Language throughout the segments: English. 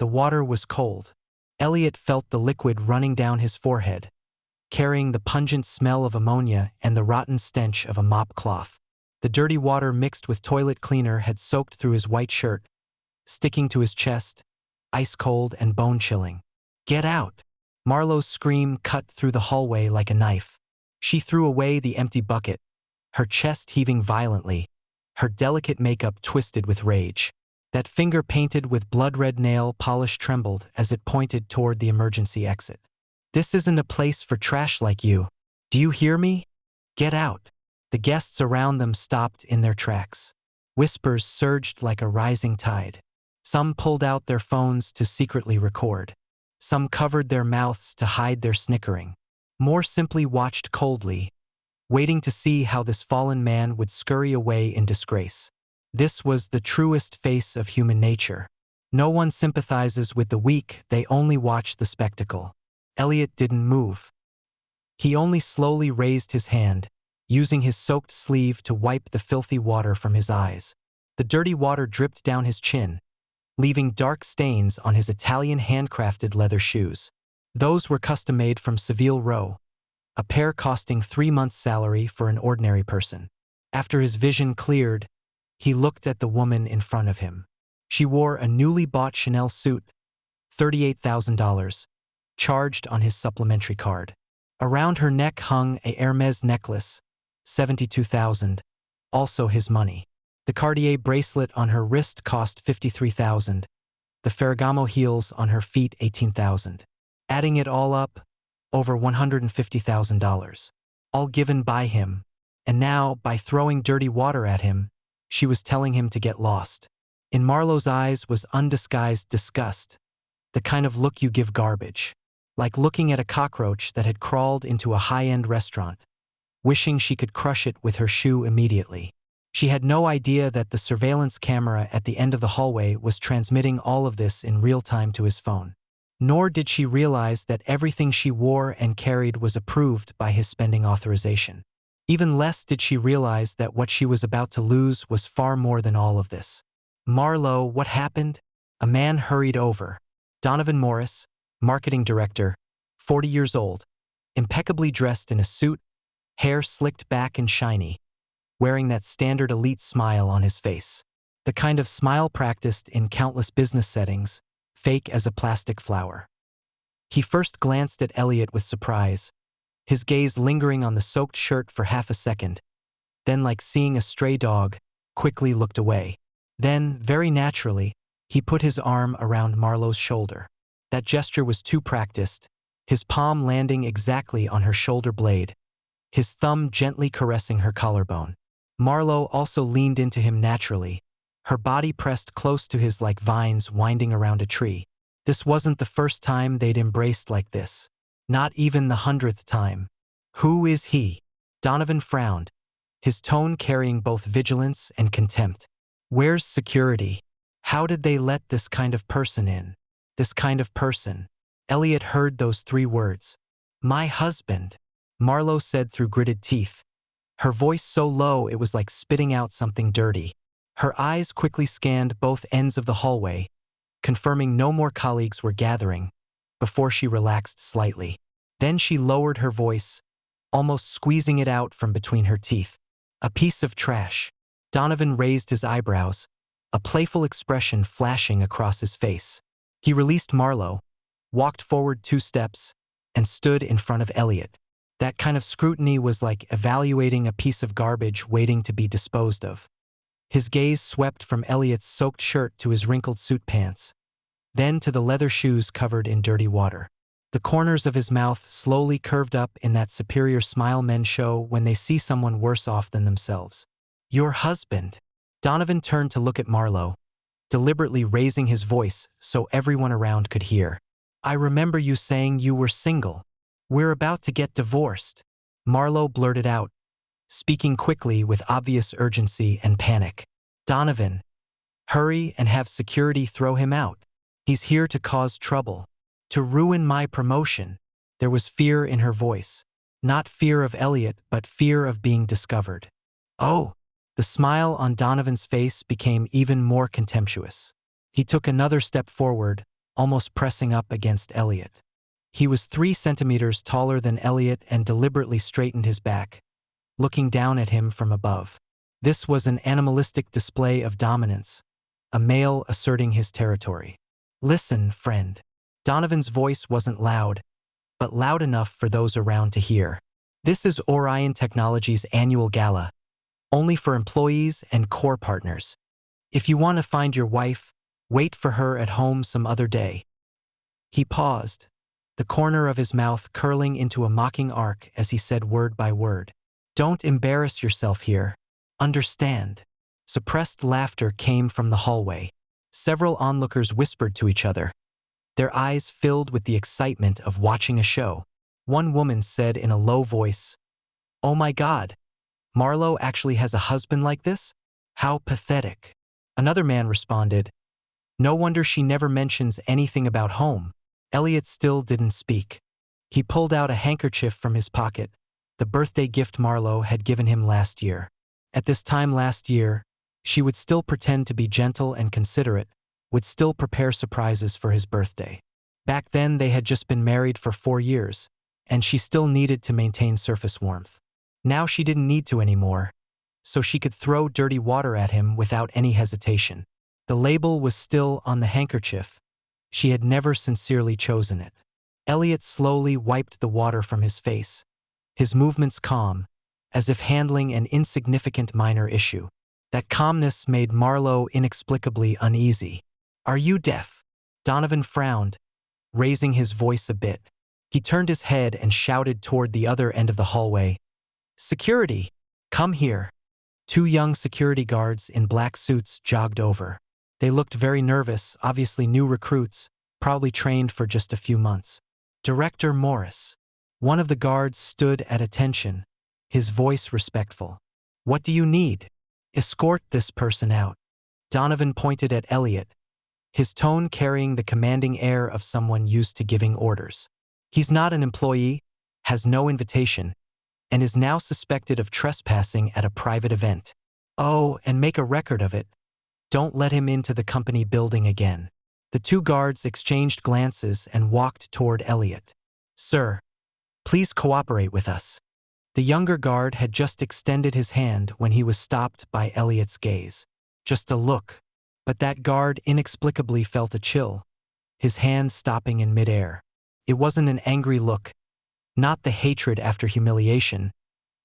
The water was cold. Elliot felt the liquid running down his forehead, carrying the pungent smell of ammonia and the rotten stench of a mop cloth. The dirty water mixed with toilet cleaner had soaked through his white shirt, sticking to his chest, ice-cold and bone-chilling. "Get out!" Marlowe's scream cut through the hallway like a knife. She threw away the empty bucket, her chest heaving violently, her delicate makeup twisted with rage. That finger painted with blood-red nail polish trembled as it pointed toward the emergency exit. "This isn't a place for trash like you. Do you hear me? Get out!" The guests around them stopped in their tracks. Whispers surged like a rising tide. Some pulled out their phones to secretly record. Some covered their mouths to hide their snickering. More simply watched coldly, waiting to see how this fallen man would scurry away in disgrace. This was the truest face of human nature. No one sympathizes with the weak, they only watch the spectacle. Elliot didn't move. He only slowly raised his hand, using his soaked sleeve to wipe the filthy water from his eyes. The dirty water dripped down his chin, leaving dark stains on his Italian handcrafted leather shoes. Those were custom-made from Seville Row, a pair costing 3 months' salary for an ordinary person. After his vision cleared, he looked at the woman in front of him. She wore a newly bought Chanel suit, $38,000, charged on his supplementary card. Around her neck hung a Hermes necklace, $72,000, also his money. The Cartier bracelet on her wrist cost $53,000, the Ferragamo heels on her feet $18,000. Adding it all up, over $150,000. All given by him, and now, by throwing dirty water at him, she was telling him to get lost. In Marlowe's eyes was undisguised disgust, the kind of look you give garbage. Like looking at a cockroach that had crawled into a high-end restaurant, wishing she could crush it with her shoe immediately. She had no idea that the surveillance camera at the end of the hallway was transmitting all of this in real time to his phone. Nor did she realize that everything she wore and carried was approved by his spending authorization. Even less did she realize that what she was about to lose was far more than all of this. "Marlowe, what happened?" A man hurried over. Donovan Morris, marketing director, 40 years old, impeccably dressed in a suit, hair slicked back and shiny, wearing that standard elite smile on his face. The kind of smile practiced in countless business settings, fake as a plastic flower. He first glanced at Elliot with surprise, his gaze lingering on the soaked shirt for half a second, then, like seeing a stray dog, quickly looked away. Then, very naturally, he put his arm around Marlowe's shoulder. That gesture was too practiced, his palm landing exactly on her shoulder blade, his thumb gently caressing her collarbone. Marlowe also leaned into him naturally, her body pressed close to his like vines winding around a tree. This wasn't the first time they'd embraced like this. Not even the 100th time. "Who is he?" Donovan frowned, his tone carrying both vigilance and contempt. "Where's security? How did they let this kind of person in?" This kind of person. Elliot heard those 3 words. "My husband," Marlowe said through gritted teeth, her voice so low it was like spitting out something dirty. Her eyes quickly scanned both ends of the hallway, confirming no more colleagues were gathering, before she relaxed slightly. Then she lowered her voice, almost squeezing it out from between her teeth. "A piece of trash." Donovan raised his eyebrows, a playful expression flashing across his face. He released Marlowe, walked forward 2 steps, and stood in front of Elliot. That kind of scrutiny was like evaluating a piece of garbage waiting to be disposed of. His gaze swept from Elliot's soaked shirt to his wrinkled suit pants, then to the leather shoes covered in dirty water. The corners of his mouth slowly curved up in that superior smile men show when they see someone worse off than themselves. "Your husband." Donovan turned to look at Marlowe, deliberately raising his voice so everyone around could hear. "I remember you saying you were single. We're about to get divorced." Marlowe blurted out, speaking quickly with obvious urgency and panic. "Donovan, hurry and have security throw him out. He's here to cause trouble, to ruin my promotion." There was fear in her voice. Not fear of Elliot, but fear of being discovered. "Oh." The smile on Donovan's face became even more contemptuous. He took another step forward, almost pressing up against Elliot. He was 3 centimeters taller than Elliot and deliberately straightened his back, looking down at him from above. This was an animalistic display of dominance, a male asserting his territory. "Listen, friend." Donovan's voice wasn't loud, but loud enough for those around to hear. "This is Orion Technology's annual gala, only for employees and core partners. If you want to find your wife, wait for her at home some other day." He paused, the corner of his mouth curling into a mocking arc as he said word by word. "Don't embarrass yourself here. Understand." Suppressed laughter came from the hallway. Several onlookers whispered to each other, their eyes filled with the excitement of watching a show. One woman said in a low voice, "Oh my God, Marlo actually has a husband like this? How pathetic." Another man responded, "No wonder she never mentions anything about home." Elliot still didn't speak. He pulled out a handkerchief from his pocket, the birthday gift Marlo had given him last year. At this time last year, she would still pretend to be gentle and considerate, would still prepare surprises for his birthday. Back then they had just been married for 4 years, and she still needed to maintain surface warmth. Now she didn't need to anymore, so she could throw dirty water at him without any hesitation. The label was still on the handkerchief. She had never sincerely chosen it. Elliot slowly wiped the water from his face, his movements calm, as if handling an insignificant minor issue. That calmness made Marlo inexplicably uneasy. "Are you deaf?" Donovan frowned, raising his voice a bit. He turned his head and shouted toward the other end of the hallway, "Security, come here." 2 young security guards in black suits jogged over. They looked very nervous, obviously new recruits, probably trained for just a few months. "Director Morris." One of the guards stood at attention, his voice respectful. "What do you need?" "Escort this person out." Donovan pointed at Elliot, his tone carrying the commanding air of someone used to giving orders. "He's not an employee, has no invitation, and is now suspected of trespassing at a private event. Oh, and make a record of it. Don't let him into the company building again." The 2 guards exchanged glances and walked toward Elliot. "Sir, please cooperate with us." The younger guard had just extended his hand when he was stopped by Elliot's gaze. Just a look, but that guard inexplicably felt a chill, his hand stopping in midair. It wasn't an angry look, not the hatred after humiliation,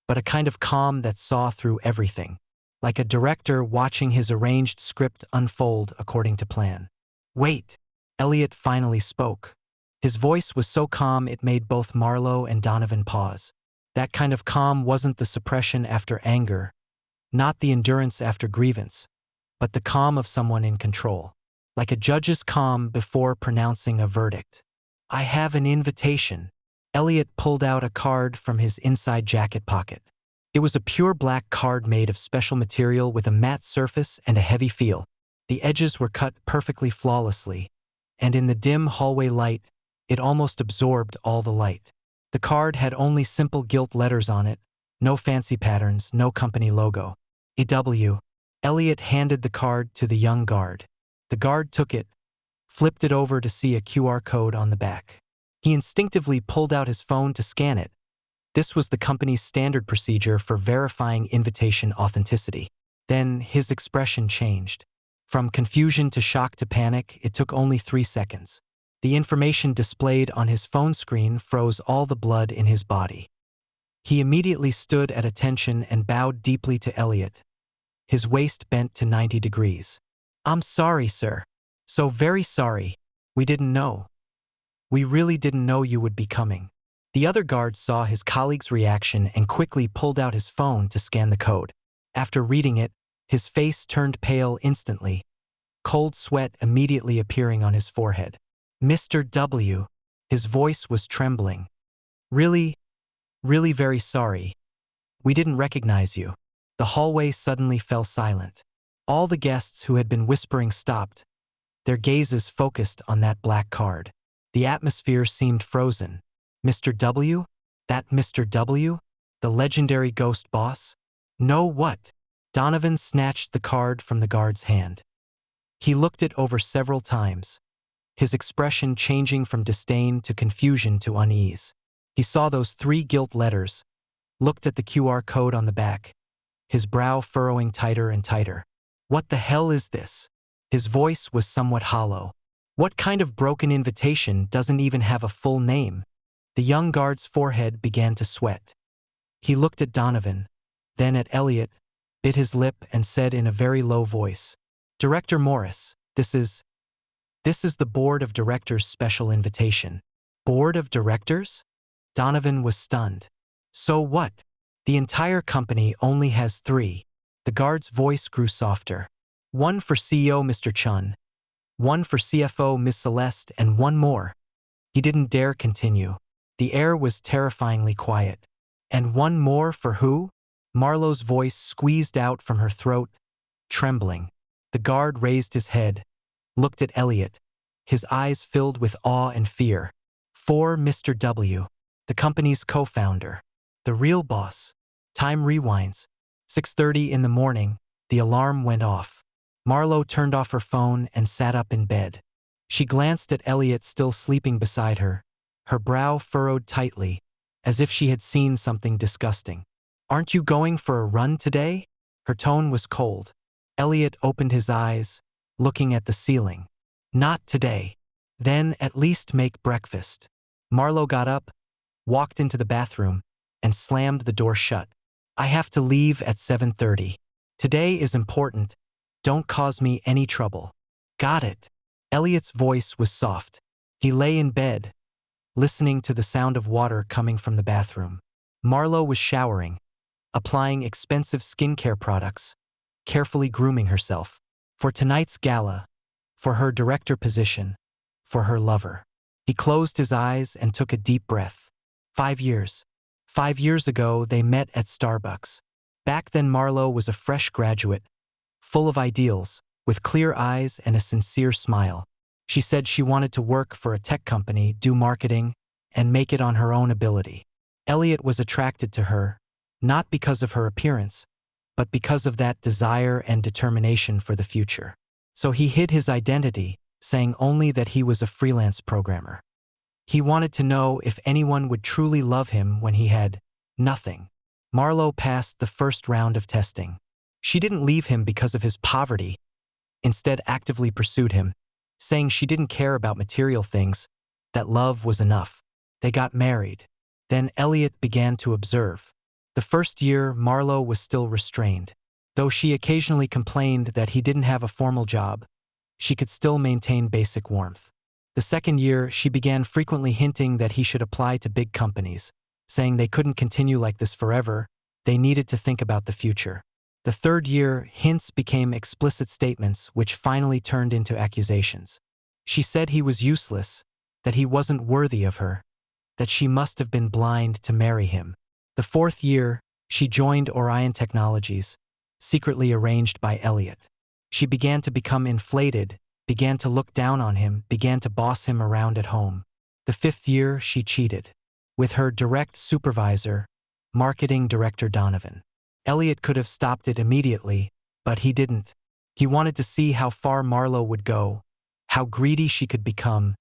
but a kind of calm that saw through everything, like a director watching his arranged script unfold according to plan. "Wait," Elliot finally spoke. His voice was so calm it made both Marlo and Donovan pause. That kind of calm wasn't the suppression after anger, not the endurance after grievance, but the calm of someone in control, like a judge's calm before pronouncing a verdict. "I have an invitation." Elliot pulled out a card from his inside jacket pocket. It was a pure black card made of special material with a matte surface and a heavy feel. The edges were cut perfectly flawlessly, and in the dim hallway light, it almost absorbed all the light. The card had only simple gilt letters on it, no fancy patterns, no company logo. "EW." Elliot handed the card to the young guard. The guard took it, flipped it over to see a QR code on the back. He instinctively pulled out his phone to scan it. This was the company's standard procedure for verifying invitation authenticity. Then his expression changed. From confusion to shock to panic, it took only 3 seconds. The information displayed on his phone screen froze all the blood in his body. He immediately stood at attention and bowed deeply to Elliot, his waist bent to 90 degrees. "I'm sorry, sir. So very sorry. We didn't know. We really didn't know you would be coming." The other guard saw his colleague's reaction and quickly pulled out his phone to scan the code. After reading it, his face turned pale instantly, cold sweat immediately appearing on his forehead. "Mr. W." His voice was trembling. Really very sorry. We didn't recognize you." The hallway suddenly fell silent. All the guests who had been whispering stopped, their gazes focused on that black card. The atmosphere seemed frozen. "Mr. W? That Mr. W? The legendary ghost boss? No, what?" Donovan snatched the card from the guard's hand. He looked it over several times, his expression changing from disdain to confusion to unease. He saw those 3 gilt letters, looked at the QR code on the back, his brow furrowing tighter and tighter. What the hell is this? His voice was somewhat hollow. What kind of broken invitation doesn't even have a full name? The young guard's forehead began to sweat. He looked at Donovan, then at Elliot, bit his lip and said in a very low voice, "Director Morris, this is the Board of Directors' special invitation." Board of Directors? Donovan was stunned. So what? The entire company only has 3. The guard's voice grew softer. 1 for CEO Mr. Chun, 1 for CFO Miss Celeste, and 1 more. He didn't dare continue. The air was terrifyingly quiet. And 1 more for who? Marlowe's voice squeezed out from her throat, trembling. The guard raised his head, looked at Elliot, his eyes filled with awe and fear. 4 Mr. W., the company's co-founder, the real boss. Time rewinds. 6:30 in the morning, the alarm went off. Marlowe turned off her phone and sat up in bed. She glanced at Elliot still sleeping beside her, her brow furrowed tightly, as if she had seen something disgusting. "Aren't you going for a run today?" Her tone was cold. Elliot opened his eyes, looking at the ceiling. "Not today." "Then at least make breakfast." Marlowe got up, walked into the bathroom, and slammed the door shut. "I have to leave at 7:30. Today is important. Don't cause me any trouble." "Got it." Elliot's voice was soft. He lay in bed, listening to the sound of water coming from the bathroom. Marlowe was showering, applying expensive skincare products, carefully grooming herself. For tonight's gala, for her director position, for her lover. He closed his eyes and took a deep breath. 5 years. 5 years ago, they met at Starbucks. Back then, Marlowe was a fresh graduate, full of ideals, with clear eyes and a sincere smile. She said she wanted to work for a tech company, do marketing, and make it on her own ability. Elliot was attracted to her, not because of her appearance, but because of that desire and determination for the future. So he hid his identity, saying only that he was a freelance programmer. He wanted to know if anyone would truly love him when he had nothing. Marlowe passed the first round of testing. She didn't leave him because of his poverty, instead actively pursued him, saying she didn't care about material things, that love was enough. They got married. Then Elliot began to observe. The first year, Marlowe was still restrained. Though she occasionally complained that he didn't have a formal job, she could still maintain basic warmth. The second year, she began frequently hinting that he should apply to big companies, saying they couldn't continue like this forever, they needed to think about the future. The third year, hints became explicit statements which finally turned into accusations. She said he was useless, that he wasn't worthy of her, that she must have been blind to marry him. The fourth year, she joined Orion Technologies, secretly arranged by Elliot. She began to become inflated, began to look down on him, began to boss him around at home. The fifth year, she cheated. With her direct supervisor, marketing director Donovan. Elliot could have stopped it immediately, but he didn't. He wanted to see how far Marlowe would go, how greedy she could become,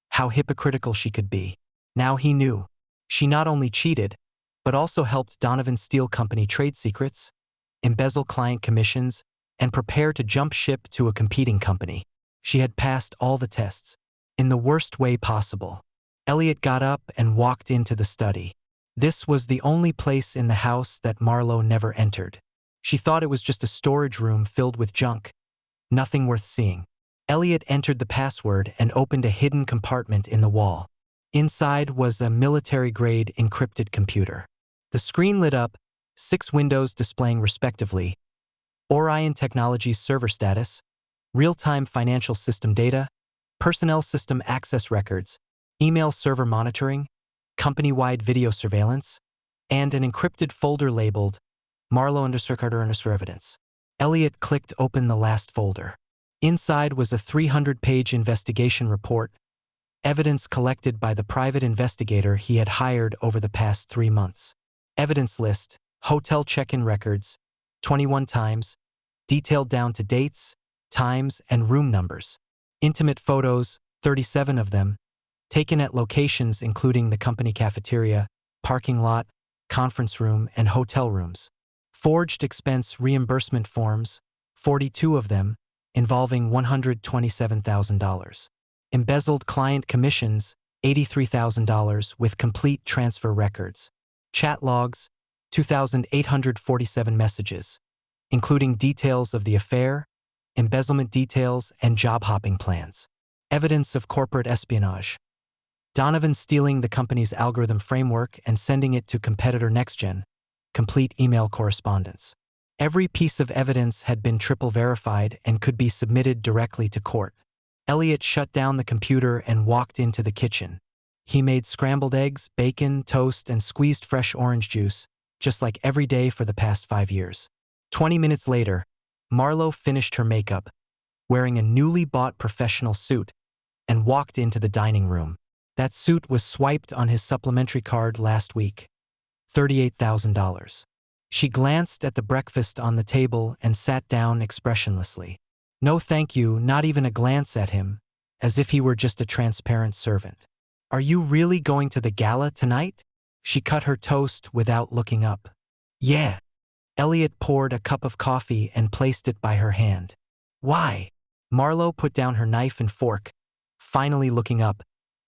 how hypocritical she could be. Now he knew. She not only cheated, but also helped Donovan steal company trade secrets, embezzle client commissions, and prepare to jump ship to a competing company. She had passed all the tests, in the worst way possible. Elliot got up and walked into the study. This was the only place in the house that Marlowe never entered. She thought it was just a storage room filled with junk, nothing worth seeing. Elliot entered the password and opened a hidden compartment in the wall. Inside was a military-grade encrypted computer. The screen lit up, 6 windows displaying respectively Orion Technologies server status, real-time financial system data, personnel system access records, email server monitoring, company-wide video surveillance, and an encrypted folder labeled Marlowe _ evidence. Elliot clicked open the last folder. Inside was a 300-page investigation report, evidence collected by the private investigator he had hired over the past 3 months. Evidence list, hotel check-in records, 21 times, detailed down to dates, times, and room numbers. Intimate photos, 37 of them, taken at locations including the company cafeteria, parking lot, conference room, and hotel rooms. Forged expense reimbursement forms, 42 of them, involving $127,000. Embezzled client commissions, $83,000 with complete transfer records. Chat logs, 2,847 messages, including details of the affair, embezzlement details, and job hopping plans. Evidence of corporate espionage. Donovan stealing the company's algorithm framework and sending it to competitor NextGen. Complete email correspondence. Every piece of evidence had been triple verified and could be submitted directly to court. Elliot shut down the computer and walked into the kitchen. He made scrambled eggs, bacon, toast, and squeezed fresh orange juice, just like every day for the past 5 years. 20 minutes later, Marlo finished her makeup, wearing a newly bought professional suit, and walked into the dining room. That suit was swiped on his supplementary card last week. $38,000. She glanced at the breakfast on the table and sat down expressionlessly. No thank you, not even a glance at him, as if he were just a transparent servant. Are you really going to the gala tonight? She cut her toast without looking up. Yeah. Elliot poured a cup of coffee and placed it by her hand. Why? Marlo put down her knife and fork, finally looking up,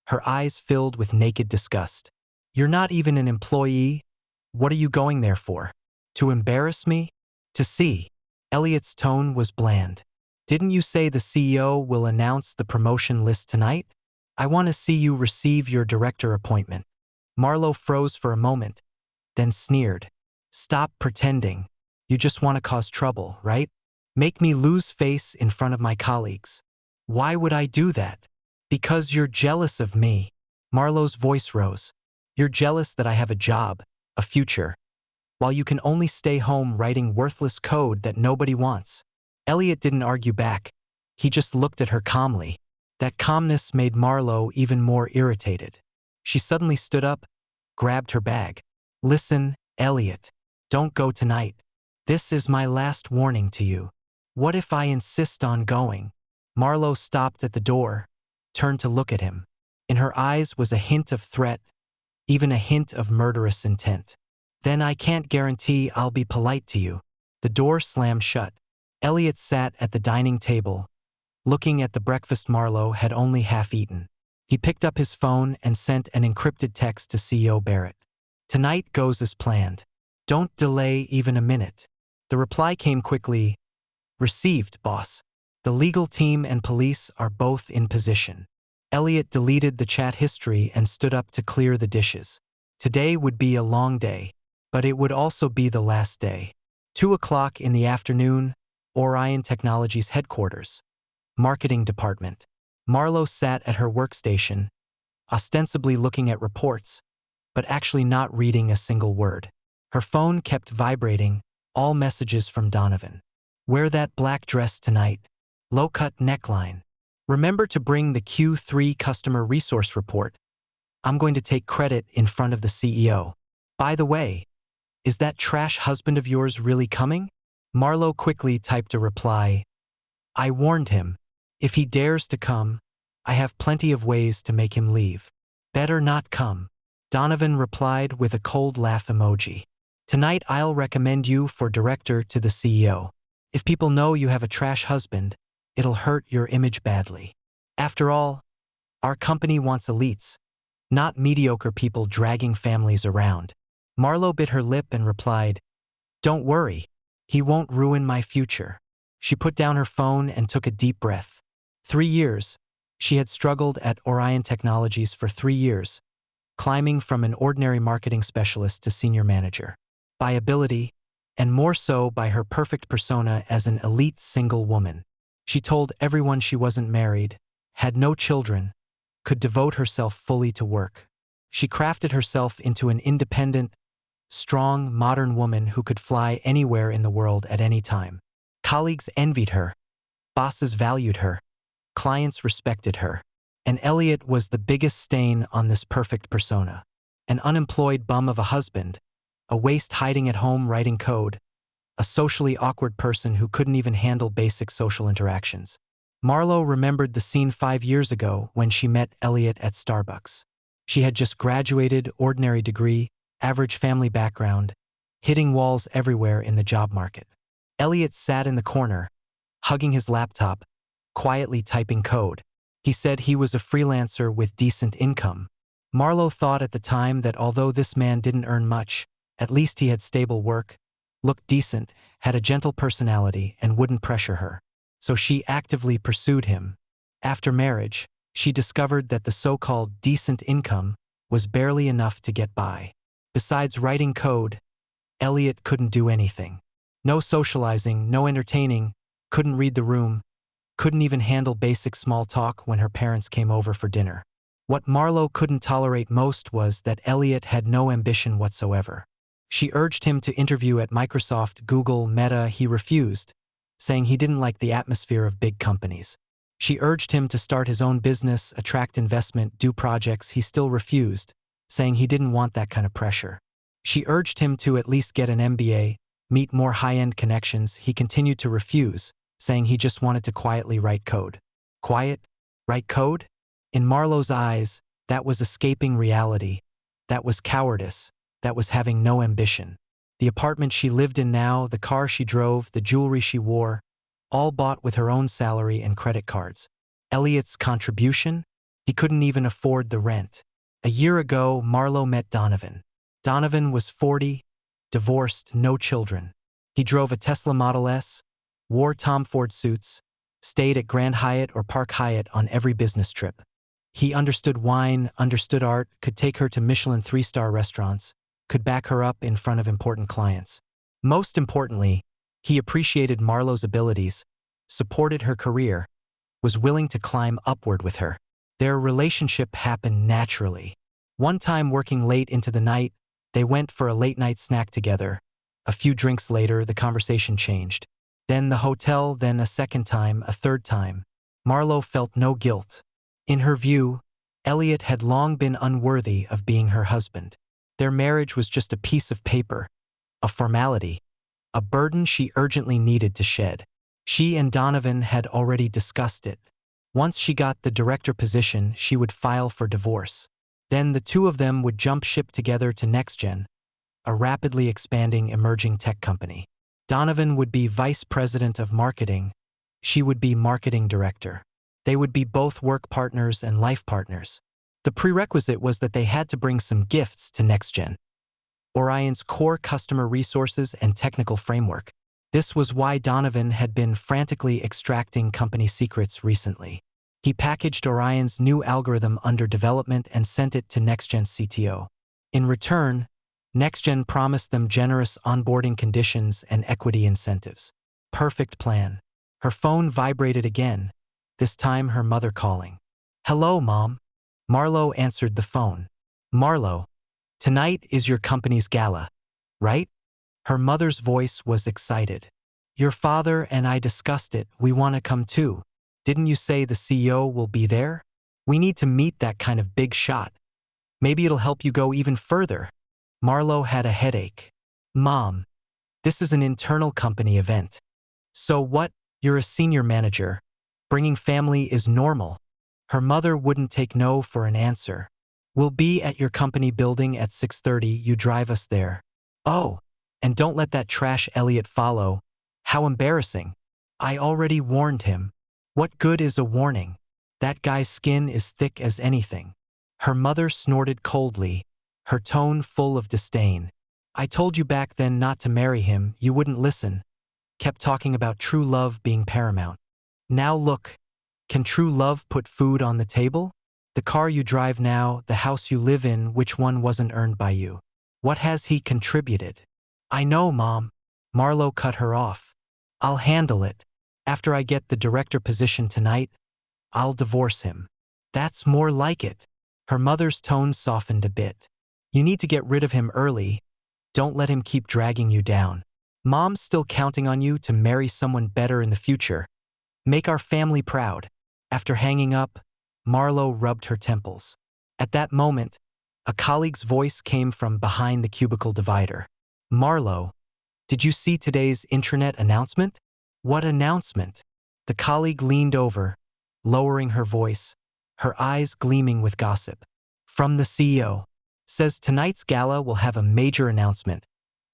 her eyes filled with naked disgust. You're not even an employee. What are you going there for? To embarrass me? To see? Elliot's tone was bland. Didn't you say the CEO will announce the promotion list tonight? I want to see you receive your director appointment. Marlo froze for a moment, then sneered. Stop pretending. You just want to cause trouble, right? Make me lose face in front of my colleagues. Why would I do that? Because you're jealous of me. Marlo's voice rose. You're jealous that I have a job, a future, while you can only stay home writing worthless code that nobody wants. Elliot didn't argue back. He just looked at her calmly. That calmness made Marlo even more irritated. She suddenly stood up, grabbed her bag. Listen, Elliot, don't go tonight. This is my last warning to you. What if I insist on going? Marlo stopped at the door, turned to look at him. In her eyes was a hint of threat, even a hint of murderous intent. Then I can't guarantee I'll be polite to you. The door slammed shut. Elliot sat at the dining table, looking at the breakfast Marlo had only half eaten. He picked up his phone and sent an encrypted text to CEO Barrett. Tonight goes as planned. Don't delay even a minute. The reply came quickly. Received, boss. The legal team and police are both in position. Elliot deleted the chat history and stood up to clear the dishes. Today would be a long day, but it would also be the last day. 2 o'clock in the afternoon, Orion Technologies headquarters. Marketing department. Marlo sat at her workstation, ostensibly looking at reports, but actually not reading a single word. Her phone kept vibrating, all messages from Donovan. Wear that black dress tonight. Low-cut neckline. Remember to bring the Q3 customer resource report. I'm going to take credit in front of the CEO. By the way, is that trash husband of yours really coming? Marlo quickly typed a reply. I warned him. If he dares to come, I have plenty of ways to make him leave. Better not come. Donovan replied with a cold laugh emoji. Tonight I'll recommend you for director to the CEO. If people know you have a trash husband, it'll hurt your image badly. After all, our company wants elites, not mediocre people dragging families around. Marlo bit her lip and replied, Don't worry, he won't ruin my future. She put down her phone and took a deep breath. 3 years. She had struggled at Orion Technologies for 3 years, climbing from an ordinary marketing specialist to senior manager. By ability, and more so by her perfect persona as an elite single woman. She told everyone she wasn't married, had no children, could devote herself fully to work. She crafted herself into an independent, strong, modern woman who could fly anywhere in the world at any time. Colleagues envied her. Bosses valued her. Clients respected her. And Elliot was the biggest stain on this perfect persona. An unemployed bum of a husband, a waste hiding at home writing code, a socially awkward person who couldn't even handle basic social interactions. Marlo remembered the scene 5 years ago when she met Elliot at Starbucks. She had just graduated, ordinary degree, average family background, hitting walls everywhere in the job market. Elliot sat in the corner, hugging his laptop, quietly typing code. He said he was a freelancer with decent income. Marlo thought at the time that although this man didn't earn much, at least he had stable work, looked decent, had a gentle personality, and wouldn't pressure her. So she actively pursued him. After marriage, she discovered that the so-called decent income was barely enough to get by. Besides writing code, Elliot couldn't do anything. No socializing, no entertaining, couldn't read the room, couldn't even handle basic small talk when her parents came over for dinner. What Marlo couldn't tolerate most was that Elliot had no ambition whatsoever. She urged him to interview at Microsoft, Google, Meta. He refused, saying he didn't like the atmosphere of big companies. She urged him to start his own business, attract investment, do projects. He still refused, saying he didn't want that kind of pressure. She urged him to at least get an MBA, meet more high-end connections. He continued to refuse, saying he just wanted to quietly write code. Quiet? Write code? In Marlo's eyes, that was escaping reality. That was cowardice. That was having no ambition. The apartment she lived in now, the car she drove, the jewelry she wore, all bought with her own salary and credit cards. Elliot's contribution? He couldn't even afford the rent. A year ago, Marlo met Donovan. Donovan was 40, divorced, no children. He drove a Tesla Model S, wore Tom Ford suits, stayed at Grand Hyatt or Park Hyatt on every business trip. He understood wine, understood art, could take her to Michelin 3-star restaurants, could back her up in front of important clients. Most importantly, he appreciated Marlo's abilities, supported her career, was willing to climb upward with her. Their relationship happened naturally. One time working late into the night, they went for a late-night snack together. A few drinks later, the conversation changed. Then the hotel, then a second time, a third time. Marlo felt no guilt. In her view, Elliot had long been unworthy of being her husband. Their marriage was just a piece of paper, a formality, a burden she urgently needed to shed. She and Donovan had already discussed it. Once she got the director position, she would file for divorce. Then the two of them would jump ship together to NextGen, a rapidly expanding emerging tech company. Donovan would be vice president of marketing. She would be marketing director. They would be both work partners and life partners. The prerequisite was that they had to bring some gifts to NextGen. Orion's core customer resources and technical framework. This was why Donovan had been frantically extracting company secrets recently. He packaged Orion's new algorithm under development and sent it to NextGen's CTO. In return, NextGen promised them generous onboarding conditions and equity incentives. Perfect plan. Her phone vibrated again, this time her mother calling. "Hello, Mom." Marlo answered the phone. "Marlo, tonight is your company's gala, right?" Her mother's voice was excited. "Your father and I discussed it. We want to come too. Didn't you say the CEO will be there? We need to meet that kind of big shot. Maybe it'll help you go even further." Marlo had a headache. "Mom, this is an internal company event." "So what? You're a senior manager. Bringing family is normal." Her mother wouldn't take no for an answer. "We'll be at your company building at 6:30. You drive us there." "Oh, and don't let that trash Elliot follow. How embarrassing." "I already warned him." "What good is a warning? That guy's skin is thick as anything." Her mother snorted coldly, her tone full of disdain. "I told you back then not to marry him. You wouldn't listen. Kept talking about true love being paramount. Now look, can true love put food on the table? The car you drive now, the house you live in, which one wasn't earned by you? What has he contributed?" "I know, Mom." Marlo cut her off. "I'll handle it. After I get the director position tonight, I'll divorce him." "That's more like it." Her mother's tone softened a bit. "You need to get rid of him early. Don't let him keep dragging you down. Mom's still counting on you to marry someone better in the future. Make our family proud." After hanging up, Marlo rubbed her temples. At that moment, a colleague's voice came from behind the cubicle divider. "Marlo, did you see today's intranet announcement?" "What announcement?" The colleague leaned over, lowering her voice, her eyes gleaming with gossip. From the CEO. Says tonight's gala will have a major announcement,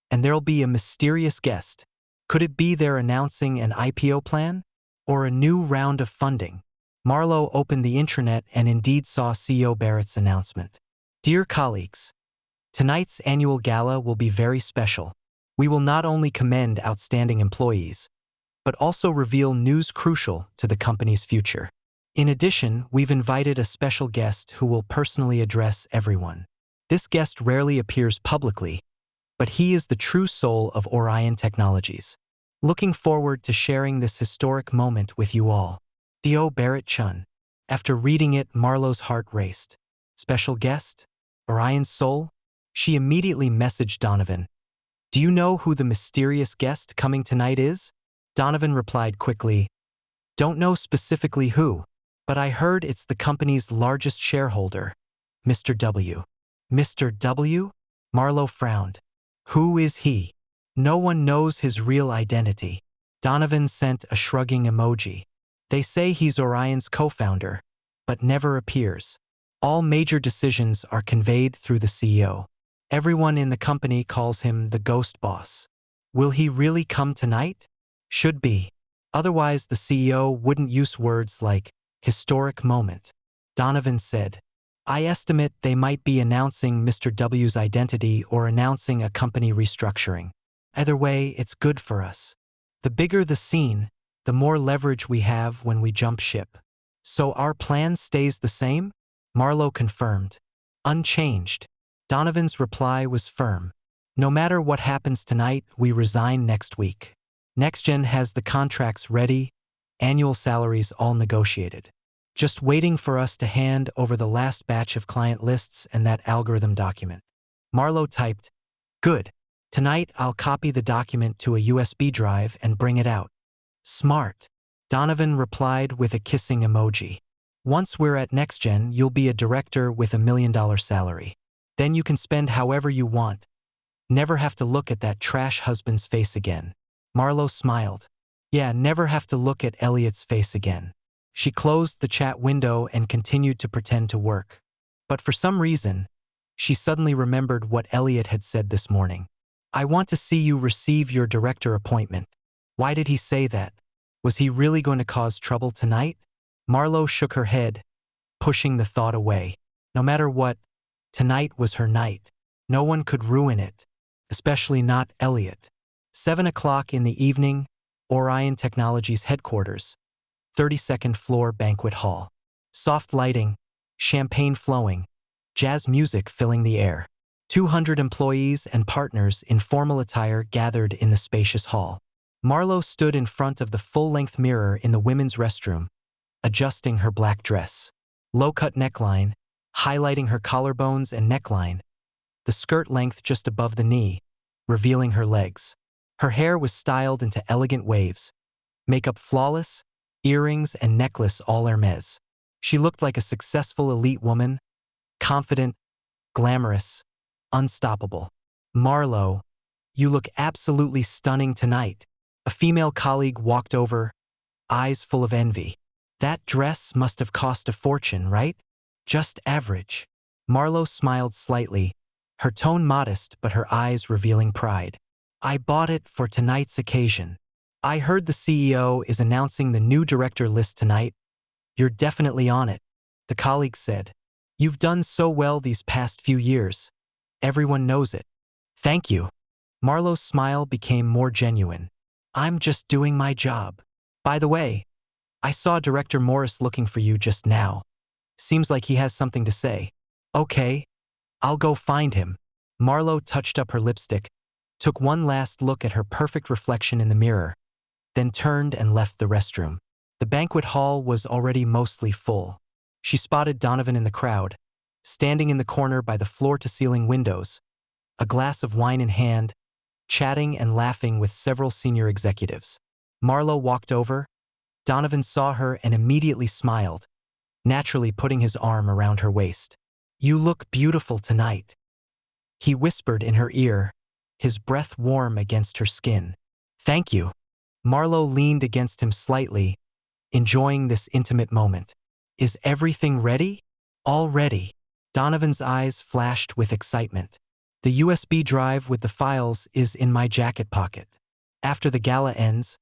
and there'll be a mysterious guest. Could it be they're announcing an IPO plan? Or a new round of funding? Marlowe opened the intranet and indeed saw CEO Barrett's announcement. Dear colleagues, tonight's annual gala will be very special. We will not only commend outstanding employees, but also reveal news crucial to the company's future. In addition, we've invited a special guest who will personally address everyone. This guest rarely appears publicly, but he is the true soul of Orion Technologies. Looking forward to sharing this historic moment with you all. Theo Barrett Chun. After reading it, Marlowe's heart raced. Special guest? Orion's soul? She immediately messaged Donovan. Do you know who the mysterious guest coming tonight is? Donovan replied quickly, don't know specifically who, but I heard it's the company's largest shareholder, Mr. W. Mr. W? Marlowe frowned. Who is he? No one knows his real identity. Donovan sent a shrugging emoji. They say he's Orion's co-founder, but never appears. All major decisions are conveyed through the CEO. Everyone in the company calls him the ghost boss. Will he really come tonight? Should be. Otherwise, the CEO wouldn't use words like historic moment. Donovan said, I estimate they might be announcing Mr. W's identity or announcing a company restructuring. Either way, it's good for us. The bigger the scene, the more leverage we have when we jump ship. So our plan stays the same? Marlowe confirmed. Unchanged. Donovan's reply was firm. No matter what happens tonight, we resign next week. NextGen has the contracts ready, annual salaries all negotiated. Just waiting for us to hand over the last batch of client lists and that algorithm document. Marlowe typed, good. Tonight I'll copy the document to a USB drive and bring it out. Smart. Donovan replied with a kissing emoji. Once we're at NextGen, you'll be a director with $1 million salary. Then you can spend however you want. Never have to look at that trash husband's face again. Marlowe smiled. Yeah, never have to look at Elliot's face again. She closed the chat window and continued to pretend to work. But for some reason, she suddenly remembered what Elliot had said this morning. I want to see you receive your director appointment. Why did he say that? Was he really going to cause trouble tonight? Marlowe shook her head, pushing the thought away. No matter what, tonight was her night. No one could ruin it, especially not Elliot. 7 o'clock in the evening, Orion Technologies headquarters, 32nd floor banquet hall. Soft lighting, champagne flowing, jazz music filling the air. 200 employees and partners in formal attire gathered in the spacious hall. Marlowe stood in front of the full-length mirror in the women's restroom, adjusting her black dress. Low-cut neckline, highlighting her collarbones and neckline. The skirt length just above the knee, revealing her legs. Her hair was styled into elegant waves. Makeup flawless, earrings and necklace all Hermes. She looked like a successful elite woman, confident, glamorous, unstoppable. Marlowe, you look absolutely stunning tonight. A female colleague walked over, eyes full of envy. That dress must have cost a fortune, right? Just average. Marlowe smiled slightly, her tone modest but her eyes revealing pride. I bought it for tonight's occasion. I heard the CEO is announcing the new director list tonight. You're definitely on it, the colleague said. You've done so well these past few years. Everyone knows it. Thank you. Marlowe's smile became more genuine. I'm just doing my job. By the way, I saw Director Morris looking for you just now. Seems like he has something to say. Okay, I'll go find him. Marlowe touched up her lipstick, took one last look at her perfect reflection in the mirror, then turned and left the restroom. The banquet hall was already mostly full. She spotted Donovan in the crowd, standing in the corner by the floor-to-ceiling windows, a glass of wine in hand, chatting and laughing with several senior executives. Marlowe walked over. Donovan saw her and immediately smiled, naturally putting his arm around her waist. You look beautiful tonight. He whispered in her ear, his breath warm against her skin. Thank you. Marlowe leaned against him slightly, enjoying this intimate moment. Is everything ready? All ready. Donovan's eyes flashed with excitement. The USB drive with the files is in my jacket pocket. After the gala ends,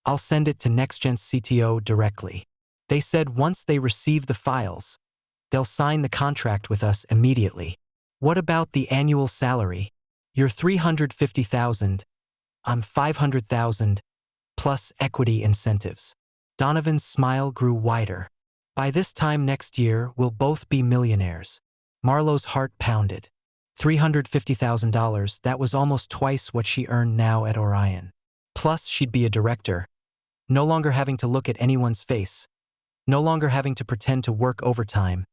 I'll send it to NextGen's CTO directly. They said once they receive the files, they'll sign the contract with us immediately. What about the annual salary? You're $350,000, I'm $500,000, plus equity incentives. Donovan's smile grew wider. By this time next year, we'll both be millionaires. Marlowe's heart pounded. $350,000, that was almost twice what she earned now at Orion. Plus, she'd be a director, no longer having to look at anyone's face, no longer having to pretend to work overtime,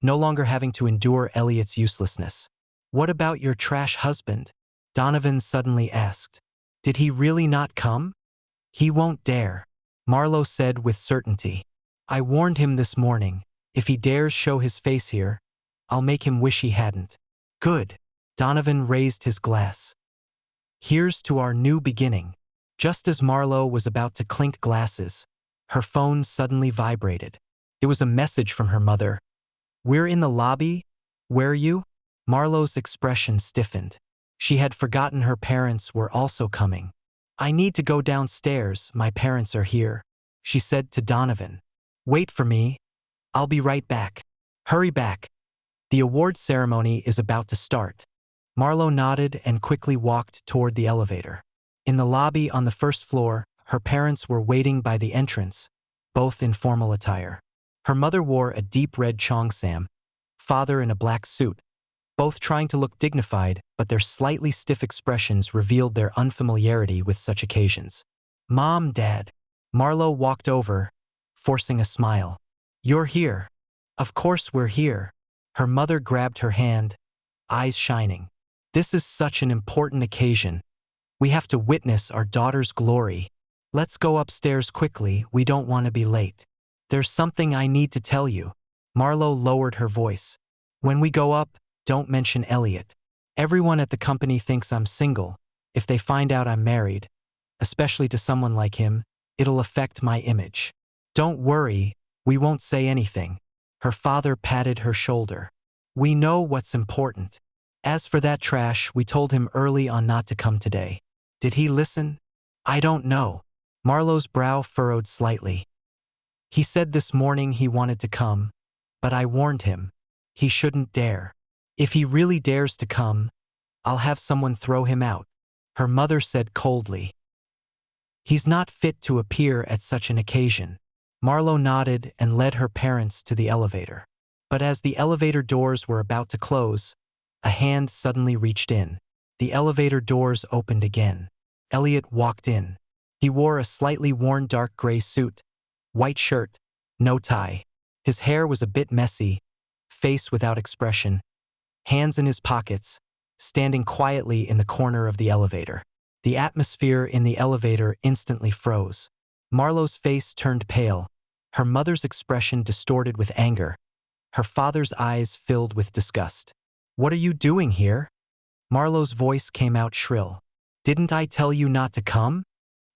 no longer having to endure Elliot's uselessness. What about your trash husband? Donovan suddenly asked. Did he really not come? He won't dare, Marlowe said with certainty. I warned him this morning. If he dares show his face here, I'll make him wish he hadn't. Good. Donovan raised his glass. Here's to our new beginning. Just as Marlowe was about to clink glasses, her phone suddenly vibrated. It was a message from her mother. We're in the lobby. Where are you? Marlowe's expression stiffened. She had forgotten her parents were also coming. I need to go downstairs, my parents are here, she said to Donovan. Wait for me. I'll be right back. Hurry back. The award ceremony is about to start. Marlowe nodded and quickly walked toward the elevator. In the lobby on the first floor, her parents were waiting by the entrance, both in formal attire. Her mother wore a deep red cheongsam, father in a black suit, both trying to look dignified, but their slightly stiff expressions revealed their unfamiliarity with such occasions. Mom, Dad. Marlowe walked over, forcing a smile. You're here. Of course we're here. Her mother grabbed her hand, eyes shining. This is such an important occasion. We have to witness our daughter's glory. Let's go upstairs quickly, we don't want to be late. There's something I need to tell you. Marlowe lowered her voice. When we go up, don't mention Elliot. Everyone at the company thinks I'm single. If they find out I'm married, especially to someone like him, it'll affect my image. Don't worry, we won't say anything. Her father patted her shoulder. We know what's important. As for that trash, we told him early on not to come today. Did he listen? I don't know. Marlowe's brow furrowed slightly. He said this morning he wanted to come, but I warned him. He shouldn't dare. If he really dares to come, I'll have someone throw him out, her mother said coldly. He's not fit to appear at such an occasion. Marlowe nodded and led her parents to the elevator. But as the elevator doors were about to close, a hand suddenly reached in. The elevator doors opened again. Elliot walked in. He wore a slightly worn dark gray suit, white shirt, no tie. His hair was a bit messy, face without expression, hands in his pockets, standing quietly in the corner of the elevator. The atmosphere in the elevator instantly froze. Marlowe's face turned pale, her mother's expression distorted with anger, her father's eyes filled with disgust. What are you doing here? Marlowe's voice came out shrill. Didn't I tell you not to come?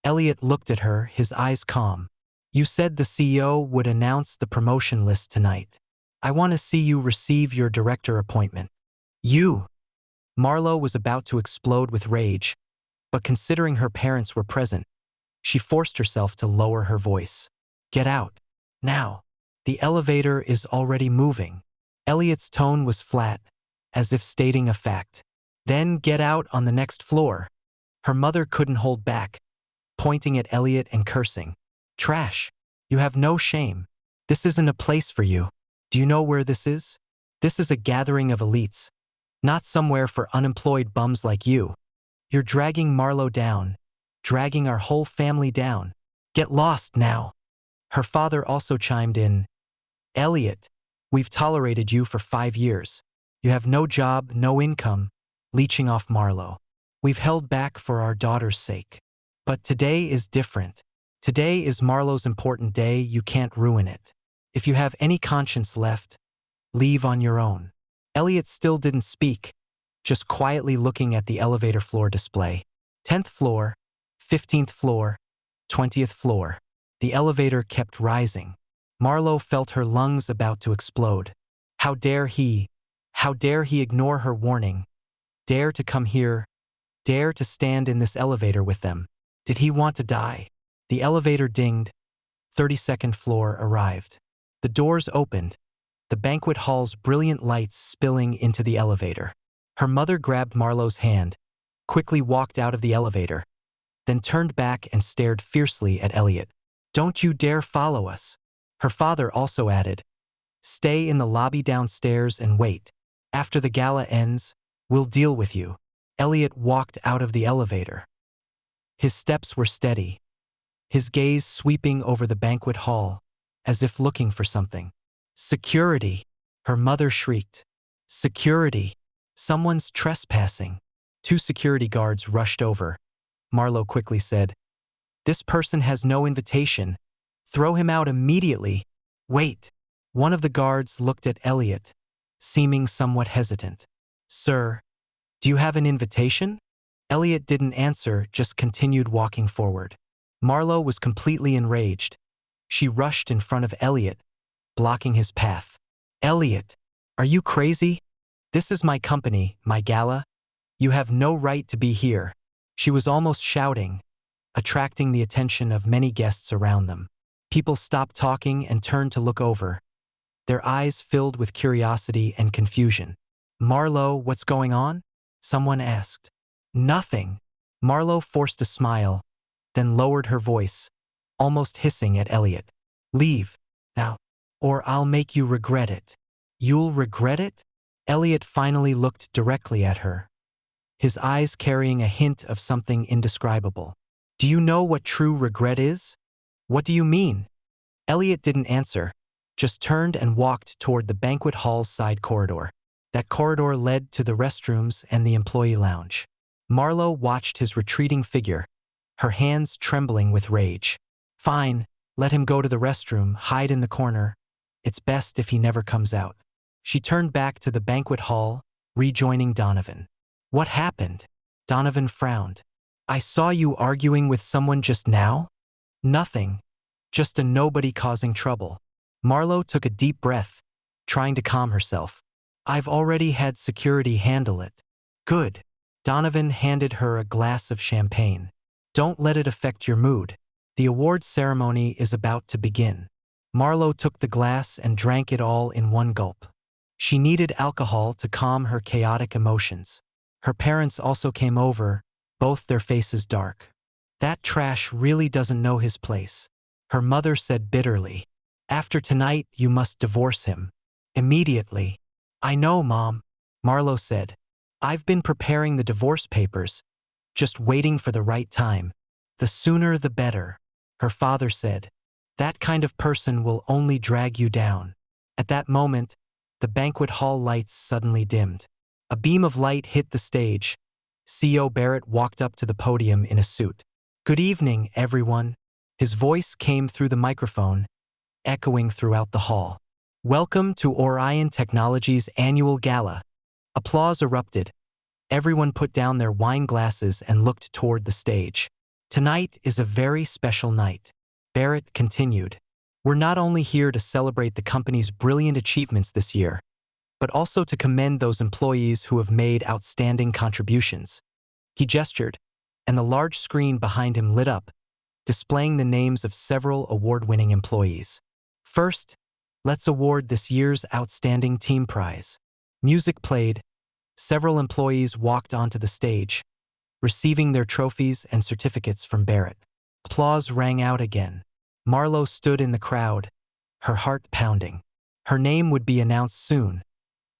Elliot looked at her, his eyes calm. You said the CEO would announce the promotion list tonight. I want to see you receive your director appointment. You! Marlowe was about to explode with rage, but considering her parents were present, she forced herself to lower her voice. Get out. Now. The elevator is already moving. Elliot's tone was flat, as if stating a fact. Then get out on the next floor. Her mother couldn't hold back, pointing at Elliot and cursing. Trash. You have no shame. This isn't a place for you. Do you know where this is? This is a gathering of elites, not somewhere for unemployed bums like you. You're dragging Marlowe down, dragging our whole family down. Get lost now. Her father also chimed in. Elliot, we've tolerated you for 5 years. You have no job, no income, leeching off Marlowe. We've held back for our daughter's sake. But today is different. Today is Marlowe's important day, you can't ruin it. If you have any conscience left, leave on your own. Elliot still didn't speak, just quietly looking at the elevator floor display. 10th floor, 15th floor, 20th floor. The elevator kept rising. Marlo felt her lungs about to explode. How dare he? How dare he ignore her warning? Dare to come here? Dare to stand in this elevator with them? Did he want to die? The elevator dinged. 32nd floor arrived. The doors opened, the banquet hall's brilliant lights spilling into the elevator. Her mother grabbed Marlo's hand, quickly walked out of the elevator, then turned back and stared fiercely at Elliot. "Don't you dare follow us." Her father also added, "Stay in the lobby downstairs and wait. After the gala ends, we'll deal with you." Elliot walked out of the elevator. His steps were steady, his gaze sweeping over the banquet hall, as if looking for something. "Security!" her mother shrieked. "Security! Someone's trespassing." 2 security guards rushed over. Marlo quickly said, "This person has no invitation. Throw him out immediately." "Wait." One of the guards looked at Elliot, seeming somewhat hesitant. "Sir, do you have an invitation?" Elliot didn't answer, just continued walking forward. Marlo was completely enraged. She rushed in front of Elliot, blocking his path. "Elliot, are you crazy? This is my company, my gala. You have no right to be here." She was almost shouting, attracting the attention of many guests around them. People stopped talking and turned to look over, their eyes filled with curiosity and confusion. "Marlo, what's going on?" someone asked. "Nothing." Marlo forced a smile, then lowered her voice, almost hissing at Elliot. "Leave, now, or I'll make you regret it." "You'll regret it?" Elliot finally looked directly at her, his eyes carrying a hint of something indescribable. "Do you know what true regret is?" "What do you mean?" Elliot didn't answer, just turned and walked toward the banquet hall's side corridor. That corridor led to the restrooms and the employee lounge. Marlo watched his retreating figure, her hands trembling with rage. "Fine, let him go to the restroom, hide in the corner. It's best if he never comes out." She turned back to the banquet hall, rejoining Donovan. "What happened?" Donovan frowned. "I saw you arguing with someone just now." "Nothing. Just a nobody causing trouble." Marlo took a deep breath, trying to calm herself. "I've already had security handle it." "Good." Donovan handed her a glass of champagne. "Don't let it affect your mood. The award ceremony is about to begin." Marlo took the glass and drank it all in one gulp. She needed alcohol to calm her chaotic emotions. Her parents also came over, both their faces dark. "That trash really doesn't know his place," her mother said bitterly. "After tonight, you must divorce him. Immediately." "I know, Mom," Marlo said. "I've been preparing the divorce papers, just waiting for the right time. The sooner the better," her father said. "That kind of person will only drag you down." At that moment, the banquet hall lights suddenly dimmed. A beam of light hit the stage. CEO Barrett walked up to the podium in a suit. "Good evening, everyone." His voice came through the microphone, echoing throughout the hall. "Welcome to Orion Technology's annual gala." Applause erupted. Everyone put down their wine glasses and looked toward the stage. "Tonight is a very special night," Barrett continued. "We're not only here to celebrate the company's brilliant achievements this year, but also to commend those employees who have made outstanding contributions." He gestured, and the large screen behind him lit up, displaying the names of several award-winning employees. "First, let's award this year's Outstanding Team Prize." Music played. Several employees walked onto the stage, receiving their trophies and certificates from Barrett. Applause rang out again. Marlo stood in the crowd, her heart pounding. Her name would be announced soon.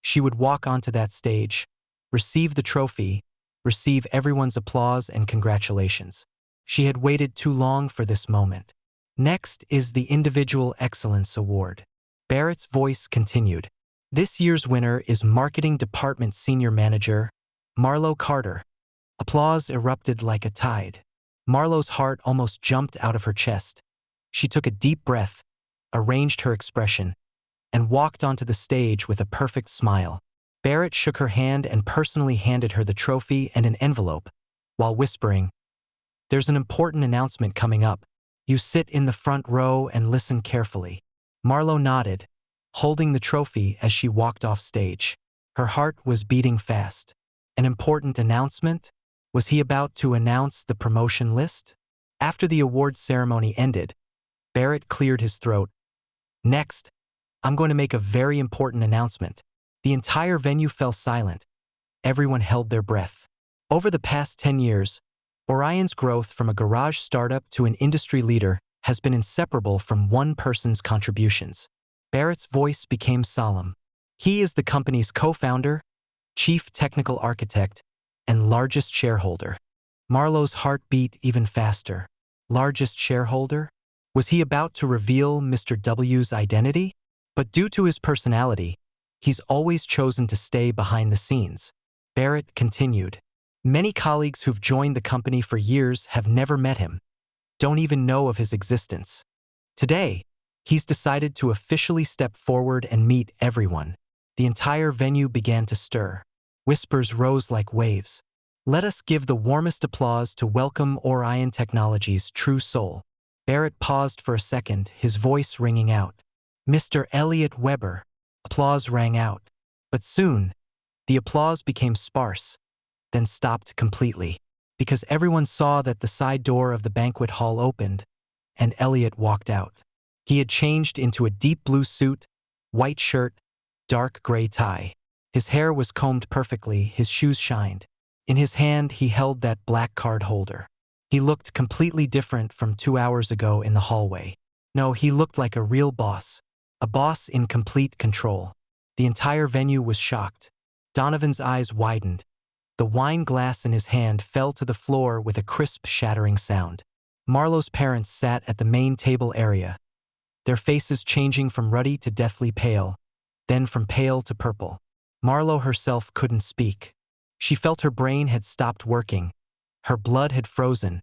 She would walk onto that stage, receive the trophy, receive everyone's applause and congratulations. She had waited too long for this moment. "Next is the Individual Excellence Award." Barrett's voice continued. "This year's winner is Marketing Department Senior Manager, Marlo Carter." Applause erupted like a tide. Marlo's heart almost jumped out of her chest. She took a deep breath, arranged her expression, and walked onto the stage with a perfect smile. Barrett shook her hand and personally handed her the trophy and an envelope, while whispering, "There's an important announcement coming up. You sit in the front row and listen carefully. Marlo nodded, holding the trophy as she walked off stage. Her heart was beating fast. An important announcement? Was he about to announce the promotion list? After the awards ceremony ended, Barrett cleared his throat. Next, I'm going to make a very important announcement. The entire venue fell silent. Everyone held their breath. Over the past 10 years, Orion's growth from a garage startup to an industry leader has been inseparable from one person's contributions. Barrett's voice became solemn. He is the company's co-founder, chief technical architect, and largest shareholder. Marlo's heart beat even faster. Largest shareholder? Was he about to reveal Mr. W's identity? But due to his personality, he's always chosen to stay behind the scenes. Barrett continued. Many colleagues who've joined the company for years have never met him, don't even know of his existence. Today, he's decided to officially step forward and meet everyone. The entire venue began to stir. Whispers rose like waves. Let us give the warmest applause to welcome Orion Technologies' true soul. Barrett paused for a second, his voice ringing out. Mr. Elliot Weber. Applause rang out. But soon, the applause became sparse, then stopped completely, because everyone saw that the side door of the banquet hall opened, and Elliot walked out. He had changed into a deep blue suit, white shirt, dark gray tie. His hair was combed perfectly, his shoes shined. In his hand, he held that black card holder. He looked completely different from 2 hours ago in the hallway. No, he looked like a real boss. A boss in complete control. The entire venue was shocked. Donovan's eyes widened. The wine glass in his hand fell to the floor with a crisp, shattering sound. Marlo's parents sat at the main table area, their faces changing from ruddy to deathly pale, then from pale to purple. Marlo herself couldn't speak. She felt her brain had stopped working. Her blood had frozen.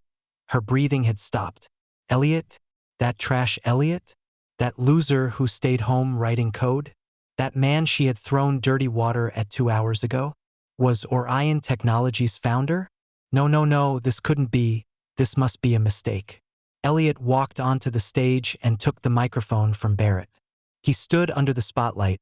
Her breathing had stopped. Elliot? That trash Elliot? That loser who stayed home writing code? That man she had thrown dirty water at 2 hours ago? Was Orion Technologies' founder? No, this couldn't be. This must be a mistake. Elliot walked onto the stage and took the microphone from Barrett. He stood under the spotlight,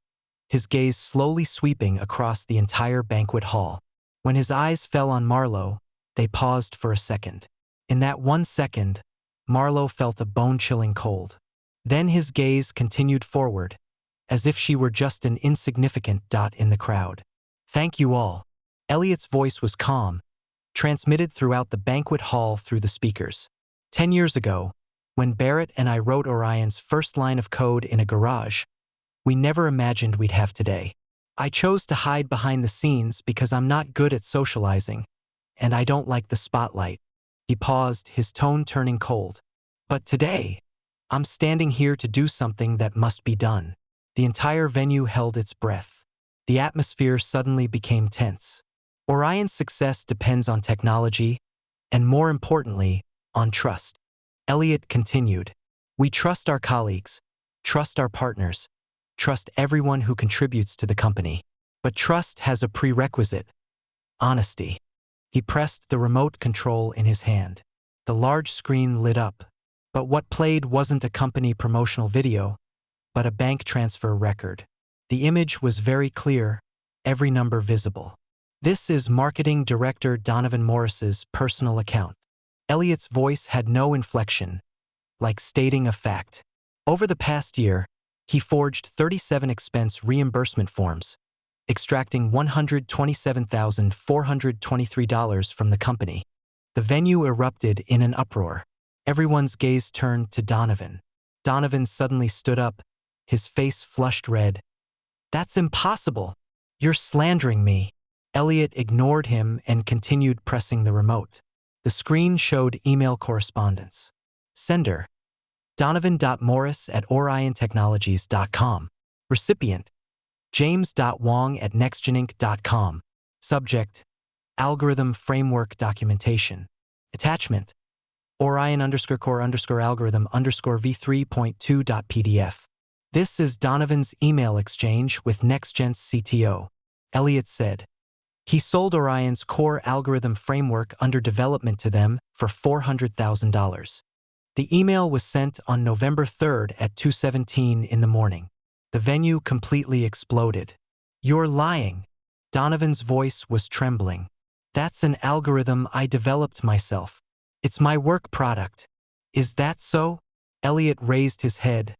his gaze slowly sweeping across the entire banquet hall. When his eyes fell on Marlo, they paused for a second. In that 1 second, Marlo felt a bone-chilling cold. Then his gaze continued forward, as if she were just an insignificant dot in the crowd. Thank you all. Elliot's voice was calm, transmitted throughout the banquet hall through the speakers. 10 years ago, when Barrett and I wrote Orion's first line of code in a garage, we never imagined we'd have today. I chose to hide behind the scenes because I'm not good at socializing, and I don't like the spotlight. He paused, his tone turning cold. But today, I'm standing here to do something that must be done. The entire venue held its breath. The atmosphere suddenly became tense. Orion's success depends on technology, and more importantly, on trust. Elliot continued. We trust our colleagues, trust our partners, trust everyone who contributes to the company. But trust has a prerequisite: honesty. He pressed the remote control in his hand. The large screen lit up. But what played wasn't a company promotional video, but a bank transfer record. The image was very clear, every number visible. This is Marketing Director Donovan Morris's personal account. Elliot's voice had no inflection, like stating a fact. Over the past year, he forged 37 expense reimbursement forms, extracting $127,423 from the company. The venue erupted in an uproar. Everyone's gaze turned to Donovan. Donovan suddenly stood up, his face flushed red. That's impossible. You're slandering me. Elliot ignored him and continued pressing the remote. The screen showed email correspondence. Sender: donovan.morris@oriontechnologies.com. Recipient: james.wong@nextgeninc.com. Subject: Algorithm Framework Documentation. Attachment: Orion_algorithm_v3.2.pdf. This is Donovan's email exchange with NextGen's CTO. Elliot said. He sold Orion's core algorithm framework under development to them for $400,000. The email was sent on November 3rd at 2:17 in the morning. The venue completely exploded. "You're lying." Donovan's voice was trembling. "That's an algorithm I developed myself. It's my work product." "Is that so?" Elliot raised his head,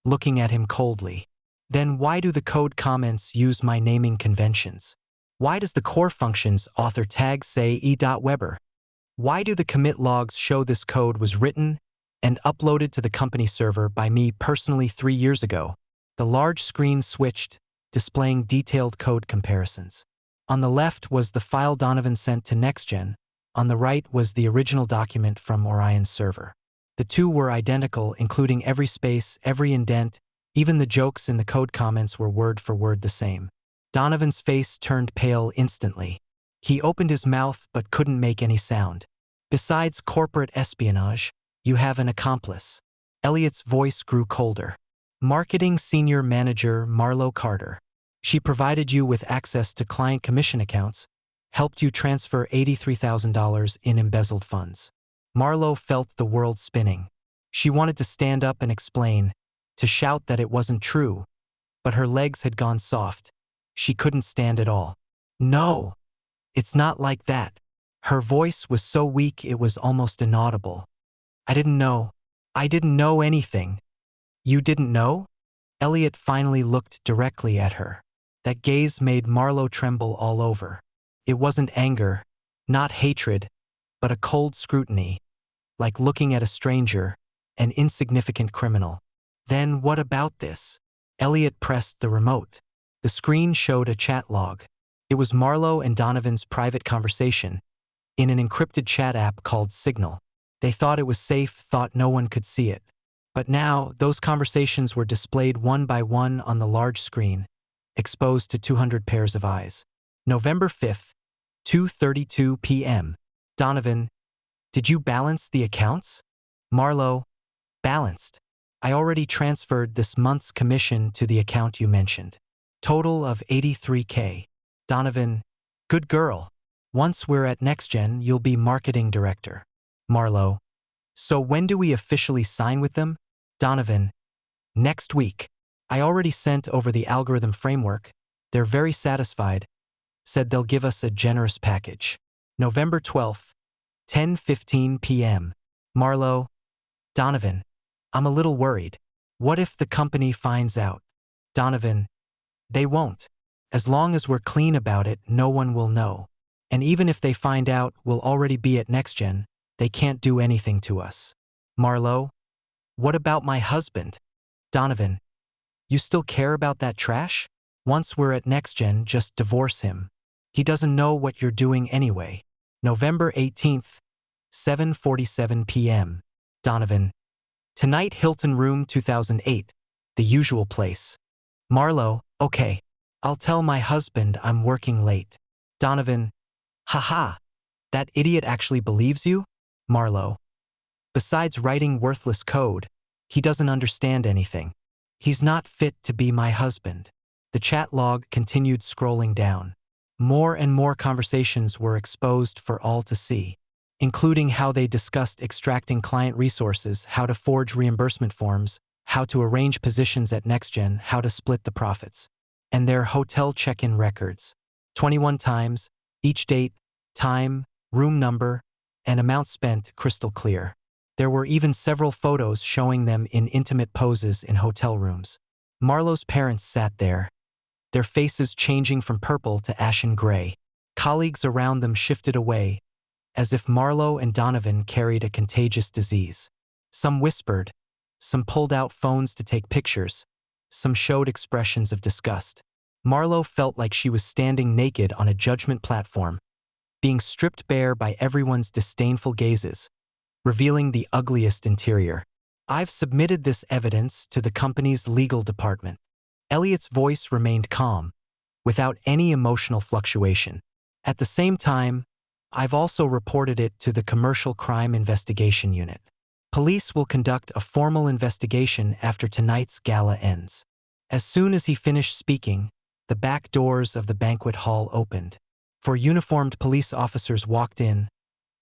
looking at him coldly. "Then why do the code comments use my naming conventions? Why does the core functions author tag say e.weber? Why do the commit logs show this code was written and uploaded to the company server by me personally 3 years ago?" The large screen switched, displaying detailed code comparisons. On the left was the file Donovan sent to NextGen. On the right was the original document from Orion's server. The two were identical, including every space, every indent, even the jokes in the code comments were word for word the same. Donovan's face turned pale instantly. He opened his mouth but couldn't make any sound. "Besides corporate espionage, you have an accomplice." Elliot's voice grew colder. "Marketing Senior Manager Marlo Carter. She provided you with access to client commission accounts, helped you transfer $83,000 in embezzled funds." Marlo felt the world spinning. She wanted to stand up and explain, to shout that it wasn't true, but her legs had gone soft. She couldn't stand at all. "No, it's not like that." Her voice was so weak it was almost inaudible. "I didn't know. I didn't know anything." "You didn't know?" Elliot finally looked directly at her. That gaze made Marlo tremble all over. It wasn't anger, not hatred, but a cold scrutiny, like looking at a stranger, an insignificant criminal. "Then what about this?" Elliot pressed the remote. The screen showed a chat log. It was Marlo and Donovan's private conversation, in an encrypted chat app called Signal. They thought it was safe, thought no one could see it. But now, those conversations were displayed one by one on the large screen, exposed to 200 pairs of eyes. November 5th, 2:32 p.m. "Donovan, did you balance the accounts?" Marlo, "Balanced. I already transferred this month's commission to the account you mentioned. Total of $83K. Donovan, "Good girl. Once we're at NextGen, you'll be marketing director." Marlo, "So when do we officially sign with them?" Donovan, "Next week. I already sent over the algorithm framework. They're very satisfied. Said they'll give us a generous package." November 12th, 10:15 p.m. Marlo, "Donovan, I'm a little worried. What if the company finds out?" Donovan, "They won't. As long as we're clean about it, no one will know. And even if they find out, we'll already be at NextGen. They can't do anything to us." Marlo, "What about my husband?" Donovan, "You still care about that trash? Once we're at NextGen, just divorce him. He doesn't know what you're doing anyway." November 18th, 7:47 p.m. Donovan, "Tonight Hilton Room 2008, the usual place." Marlo, "Okay. I'll tell my husband I'm working late." Donovan, "Haha. That idiot actually believes you?" Marlo, "Besides writing worthless code, he doesn't understand anything. He's not fit to be my husband." The chat log continued scrolling down. More and more conversations were exposed for all to see, including how they discussed extracting client resources, how to forge reimbursement forms, how to arrange positions at NextGen, how to split the profits. And their hotel check-in records. 21 times, each date, time, room number, and amount spent crystal clear. There were even several photos showing them in intimate poses in hotel rooms. Marlo's parents sat there, their faces changing from purple to ashen gray. Colleagues around them shifted away, as if Marlo and Donovan carried a contagious disease. Some whispered, some pulled out phones to take pictures, some showed expressions of disgust. Marlo felt like she was standing naked on a judgment platform, being stripped bare by everyone's disdainful gazes, revealing the ugliest interior. "I've submitted this evidence to the company's legal department." Elliot's voice remained calm, without any emotional fluctuation. "At the same time, I've also reported it to the Commercial Crime Investigation Unit. Police will conduct a formal investigation after tonight's gala ends." As soon as he finished speaking, the back doors of the banquet hall opened. 4 uniformed police officers walked in,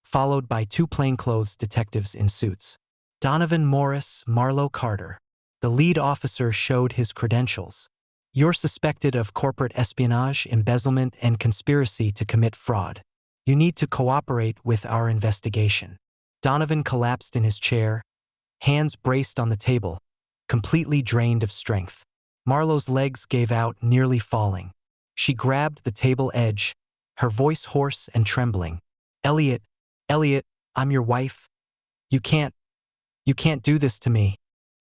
followed by 2 plainclothes detectives in suits. Donovan Morris, Marlo Carter. The lead officer showed his credentials. You're suspected of corporate espionage, embezzlement, and conspiracy to commit fraud. You need to cooperate with our investigation. Donovan collapsed in his chair, hands braced on the table, completely drained of strength. Marlo's legs gave out, nearly falling. She grabbed the table edge, her voice hoarse and trembling. Elliot, I'm your wife. You can't do this to me.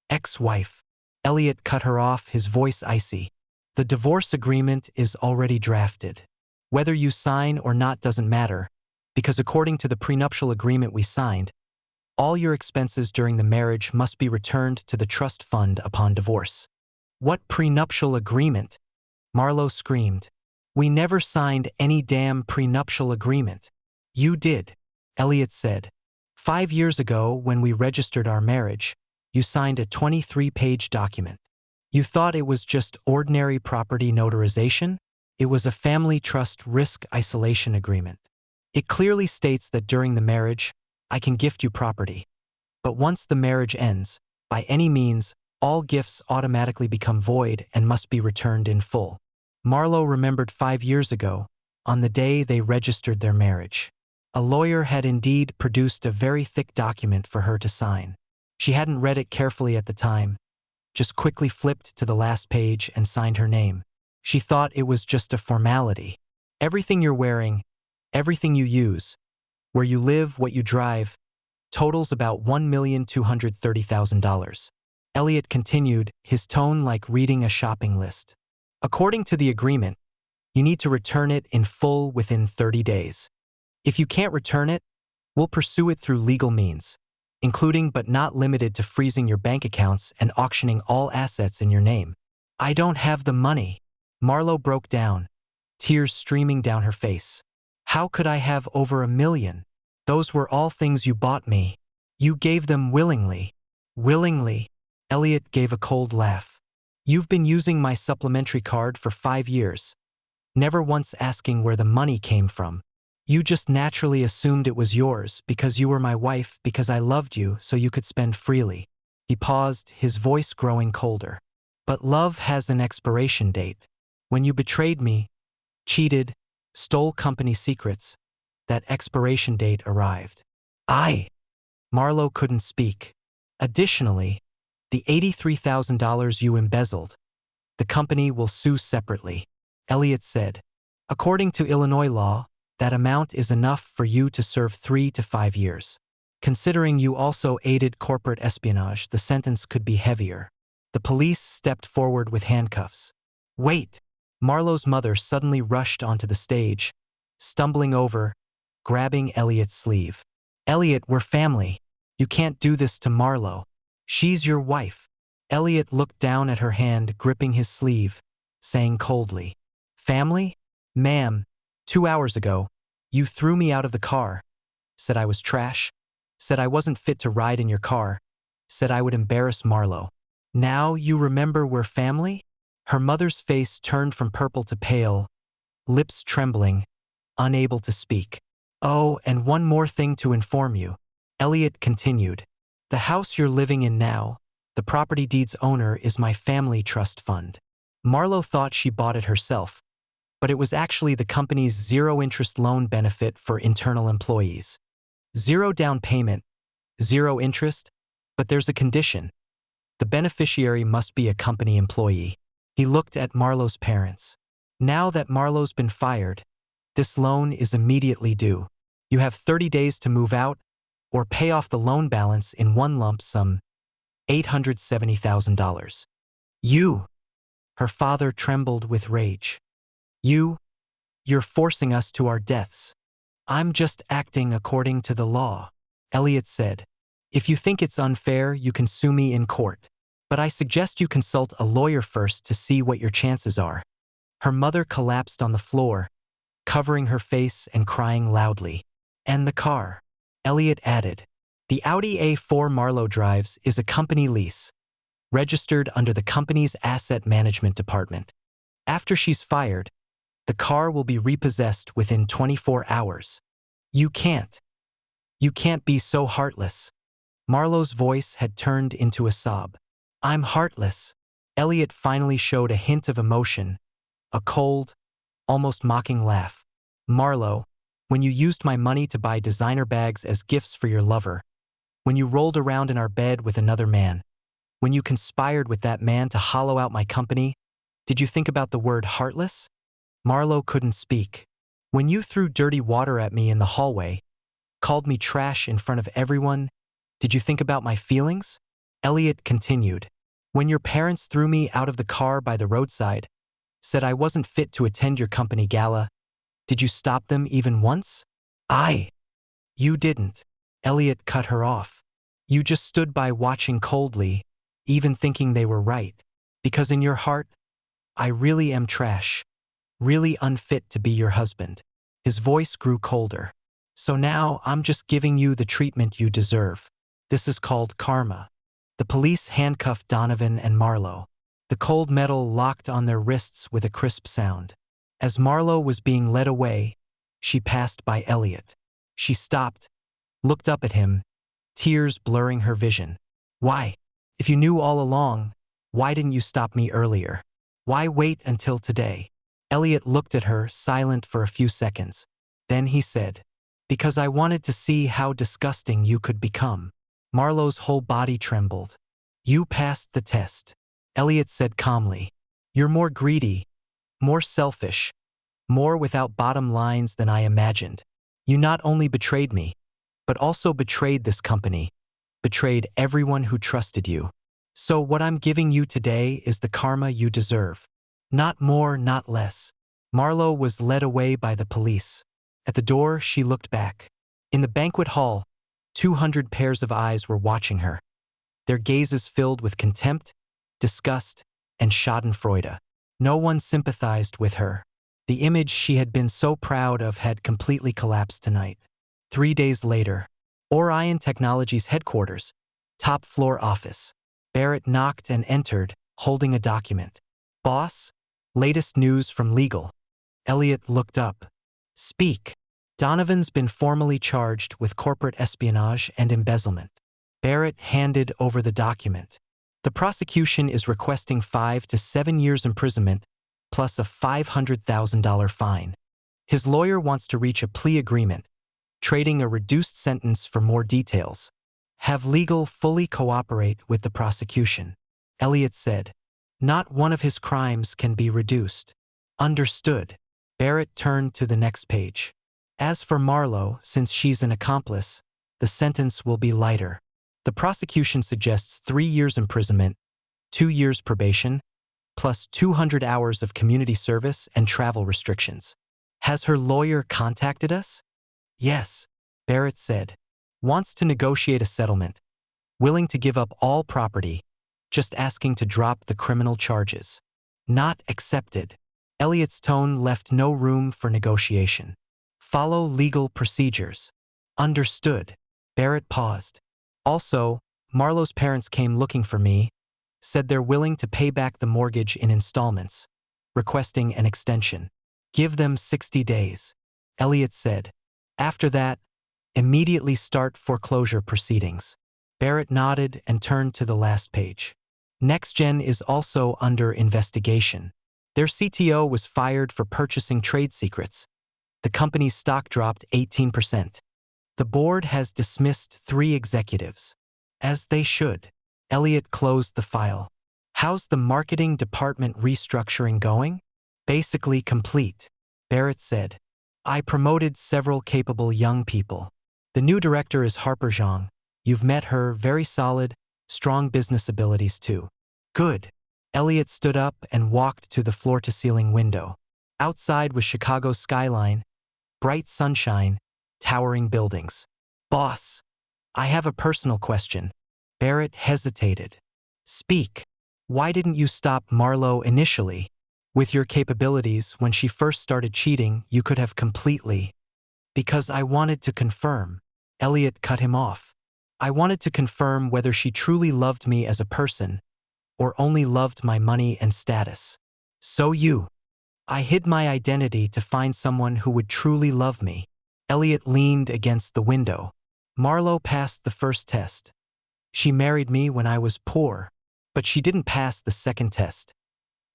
Ex-wife. Elliot cut her off, his voice icy. The divorce agreement is already drafted. Whether you sign or not doesn't matter, because according to the prenuptial agreement we signed, all your expenses during the marriage must be returned to the trust fund upon divorce. What prenuptial agreement? Marlo screamed. We never signed any damn prenuptial agreement. You did, Elliot said. 5 years ago, when we registered our marriage, you signed a 23-page document. You thought it was just ordinary property notarization? It was a family trust risk isolation agreement. It clearly states that during the marriage, I can gift you property. But once the marriage ends, by any means, all gifts automatically become void and must be returned in full. Marlo remembered 5 years ago, on the day they registered their marriage. A lawyer had indeed produced a very thick document for her to sign. She hadn't read it carefully at the time, just quickly flipped to the last page and signed her name. She thought it was just a formality. Everything you're wearing, everything you use, where you live, what you drive, totals about $1,230,000. Elliot continued, his tone like reading a shopping list. According to the agreement, you need to return it in full within 30 days. If you can't return it, we'll pursue it through legal means, including but not limited to freezing your bank accounts and auctioning all assets in your name. I don't have the money. Marlo broke down, tears streaming down her face. How could I have over $1 million? Those were all things you bought me. You gave them willingly. Willingly? Elliot gave a cold laugh. You've been using my supplementary card for 5 years, never once asking where the money came from. You just naturally assumed it was yours because you were my wife, because I loved you so you could spend freely. He paused, his voice growing colder. But love has an expiration date. When you betrayed me, cheated, stole company secrets, that expiration date arrived. Marlo couldn't speak. Additionally, the $83,000 you embezzled, the company will sue separately, Elliot said. According to Illinois law, that amount is enough for you to serve 3 to 5 years. Considering you also aided corporate espionage, the sentence could be heavier. The police stepped forward with handcuffs. Wait! Marlo's mother suddenly rushed onto the stage, stumbling over, grabbing Elliot's sleeve. Elliot, we're family. You can't do this to Marlo. She's your wife. Elliot looked down at her hand, gripping his sleeve, saying coldly, Family? Ma'am, 2 hours ago, you threw me out of the car, said I was trash, said I wasn't fit to ride in your car, said I would embarrass Marlo. Now you remember we're family? Her mother's face turned from purple to pale, lips trembling, unable to speak. Oh, and one more thing to inform you, Elliot continued. The house you're living in now, the property deed's owner is my family trust fund. Marlo thought she bought it herself, but it was actually the company's zero-interest loan benefit for internal employees. 0 down payment, 0 interest, but there's a condition. The beneficiary must be a company employee. He looked at Marlo's parents. Now that Marlo's been fired, this loan is immediately due. You have 30 days to move out or pay off the loan balance in one lump sum, $870,000. You! Her father trembled with rage. You're forcing us to our deaths. I'm just acting according to the law, Elliot said. If you think it's unfair, you can sue me in court. But I suggest you consult a lawyer first to see what your chances are. Her mother collapsed on the floor, covering her face and crying loudly. And the car, Elliot added. The Audi A4 Marlo drives is a company lease, registered under the company's asset management department. After she's fired, the car will be repossessed within 24 hours. You can't be so heartless. Marlowe's voice had turned into a sob. I'm heartless. Elliot finally showed a hint of emotion, a cold, almost mocking laugh. Marlowe, when you used my money to buy designer bags as gifts for your lover, when you rolled around in our bed with another man, when you conspired with that man to hollow out my company, did you think about the word heartless? Marlowe couldn't speak. When you threw dirty water at me in the hallway, called me trash in front of everyone, did you think about my feelings? Elliot continued. When your parents threw me out of the car by the roadside, said I wasn't fit to attend your company gala, did you stop them even once? You didn't. Elliot cut her off. You just stood by watching coldly, even thinking they were right. Because in your heart, I really am trash. Really unfit to be your husband. His voice grew colder. So now I'm just giving you the treatment you deserve. This is called karma. The police handcuffed Donovan and Marlowe. The cold metal locked on their wrists with a crisp sound. As Marlowe was being led away, she passed by Elliot. She stopped, looked up at him, tears blurring her vision. Why? If you knew all along, why didn't you stop me earlier? Why wait until today? Elliot looked at her, silent for a few seconds. Then he said, because I wanted to see how disgusting you could become. Marlowe's whole body trembled. You passed the test. Elliot said calmly. You're more greedy, more selfish, more without bottom lines than I imagined. You not only betrayed me, but also betrayed this company, betrayed everyone who trusted you. So what I'm giving you today is the karma you deserve. Not more, not less. Marlowe was led away by the police. At the door, she looked back. In the banquet hall, 200 pairs of eyes were watching her. Their gazes filled with contempt, disgust, and schadenfreude. No one sympathized with her. The image she had been so proud of had completely collapsed tonight. 3 days later, Orion Technologies headquarters, top floor office. Barrett knocked and entered, holding a document. Boss, latest news from legal. Elliot looked up. Speak. Donovan's been formally charged with corporate espionage and embezzlement. Barrett handed over the document. The prosecution is requesting 5 to 7 years imprisonment plus a $500,000 fine. His lawyer wants to reach a plea agreement, trading a reduced sentence for more details. Have legal fully cooperate with the prosecution. Elliot said, not one of his crimes can be reduced. Understood. Barrett turned to the next page. As for Marlowe, since she's an accomplice, the sentence will be lighter. The prosecution suggests 3 years imprisonment, 2 years probation, plus 200 hours of community service and travel restrictions. Has her lawyer contacted us? Yes, Barrett said. Wants to negotiate a settlement. Willing to give up all property, just asking to drop the criminal charges. Not accepted. Elliot's tone left no room for negotiation. Follow legal procedures. Understood. Barrett paused. Also, Marlowe's parents came looking for me, said they're willing to pay back the mortgage in installments, requesting an extension. Give them 60 days. Elliot said. After that, immediately start foreclosure proceedings. Barrett nodded and turned to the last page. NextGen is also under investigation. Their CTO was fired for purchasing trade secrets. The company's stock dropped 18%. The board has dismissed 3 executives. As they should. Elliot closed the file. How's the marketing department restructuring going? Basically complete. Barrett said. I promoted several capable young people. The new director is Harper Zhang. You've met her, very solid, strong business abilities too. Good. Elliot stood up and walked to the floor-to-ceiling window. Outside was Chicago's skyline, bright sunshine, towering buildings. Boss, I have a personal question. Barrett hesitated. Speak. Why didn't you stop Marlowe initially? With your capabilities, when she first started cheating, you could have completely. Because I wanted to confirm. Elliot cut him off. I wanted to confirm whether she truly loved me as a person, or only loved my money and status. So you. I hid my identity to find someone who would truly love me. Elliot leaned against the window. Marlowe passed the first test. She married me when I was poor, but she didn't pass the second test.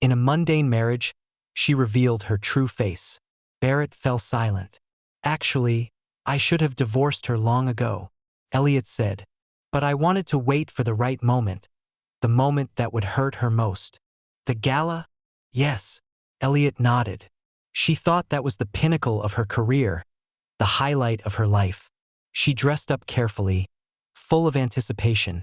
In a mundane marriage, she revealed her true face. Barrett fell silent. Actually, I should have divorced her long ago, Elliot said. But I wanted to wait for the right moment, the moment that would hurt her most. The gala? Yes, Elliot nodded. She thought that was the pinnacle of her career, the highlight of her life. She dressed up carefully, full of anticipation,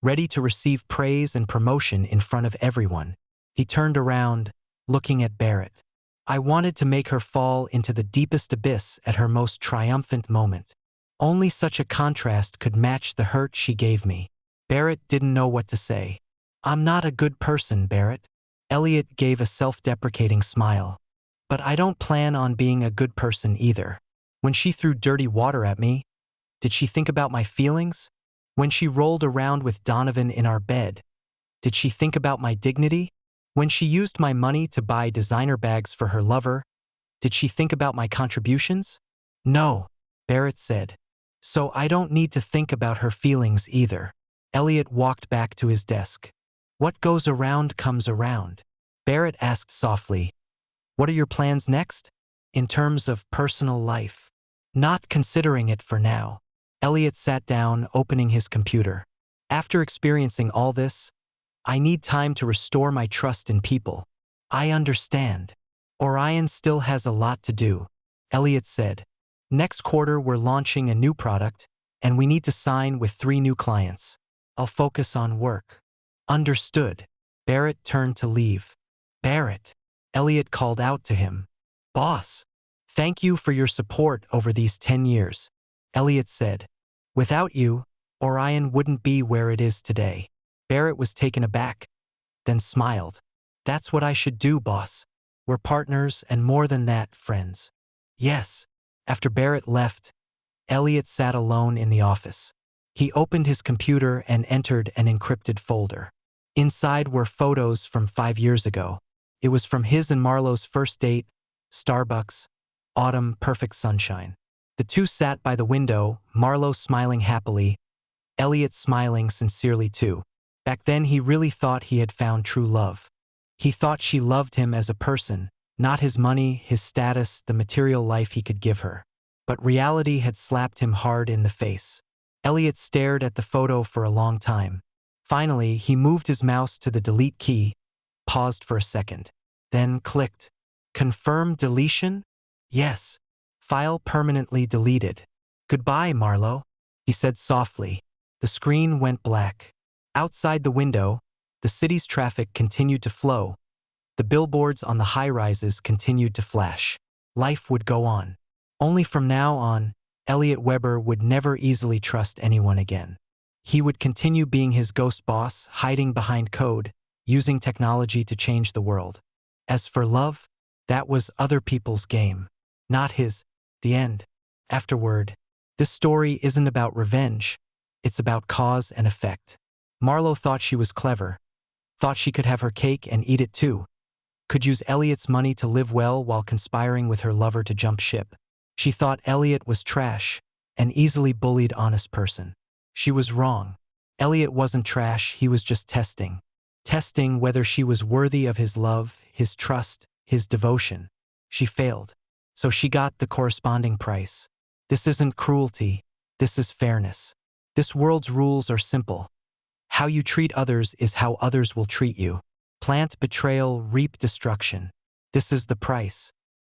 ready to receive praise and promotion in front of everyone. He turned around, looking at Barrett. I wanted to make her fall into the deepest abyss at her most triumphant moment. Only such a contrast could match the hurt she gave me. Barrett didn't know what to say. I'm not a good person, Barrett. Elliot gave a self-deprecating smile. But I don't plan on being a good person either. When she threw dirty water at me, did she think about my feelings? When she rolled around with Donovan in our bed, did she think about my dignity? When she used my money to buy designer bags for her lover, did she think about my contributions? No, Barrett said. So I don't need to think about her feelings either. Elliot walked back to his desk. What goes around comes around. Barrett asked softly, what are your plans next? In terms of personal life? Not considering it for now. Elliot sat down, opening his computer. After experiencing all this, I need time to restore my trust in people. I understand. Orion still has a lot to do, Elliot said. Next quarter we're launching a new product, and we need to sign with 3 new clients. I'll focus on work. Understood. Barrett turned to leave. Barrett, Elliot called out to him. Boss, thank you for your support over these 10 years, Elliot said. Without you, Orion wouldn't be where it is today. Barrett was taken aback, then smiled. That's what I should do, boss. We're partners and more than that, friends. Yes. After Barrett left, Elliot sat alone in the office. He opened his computer and entered an encrypted folder. Inside were photos from 5 years ago. It was from his and Marlo's first date, Starbucks, autumn, perfect sunshine. The two sat by the window, Marlo smiling happily, Elliot smiling sincerely too. Back then he really thought he had found true love. He thought she loved him as a person, not his money, his status, the material life he could give her. But reality had slapped him hard in the face. Elliot stared at the photo for a long time. Finally, he moved his mouse to the delete key, paused for a second, then clicked. Confirm deletion? Yes. File permanently deleted. Goodbye, Marlo, he said softly. The screen went black. Outside the window, the city's traffic continued to flow. The billboards on the high-rises continued to flash. Life would go on. Only from now on, Elliot Weber would never easily trust anyone again. He would continue being his ghost boss, hiding behind code, using technology to change the world. As for love, that was other people's game, not his. The end. Afterward, this story isn't about revenge. It's about cause and effect. Marlo thought she was clever, thought she could have her cake and eat it too, could use Elliot's money to live well while conspiring with her lover to jump ship. She thought Elliot was trash, an easily bullied honest person. She was wrong. Elliot wasn't trash, he was just testing. Testing whether she was worthy of his love, his trust, his devotion. She failed, so she got the corresponding price. This isn't cruelty, this is fairness. This world's rules are simple. How you treat others is how others will treat you. Plant betrayal, reap destruction. This is the price.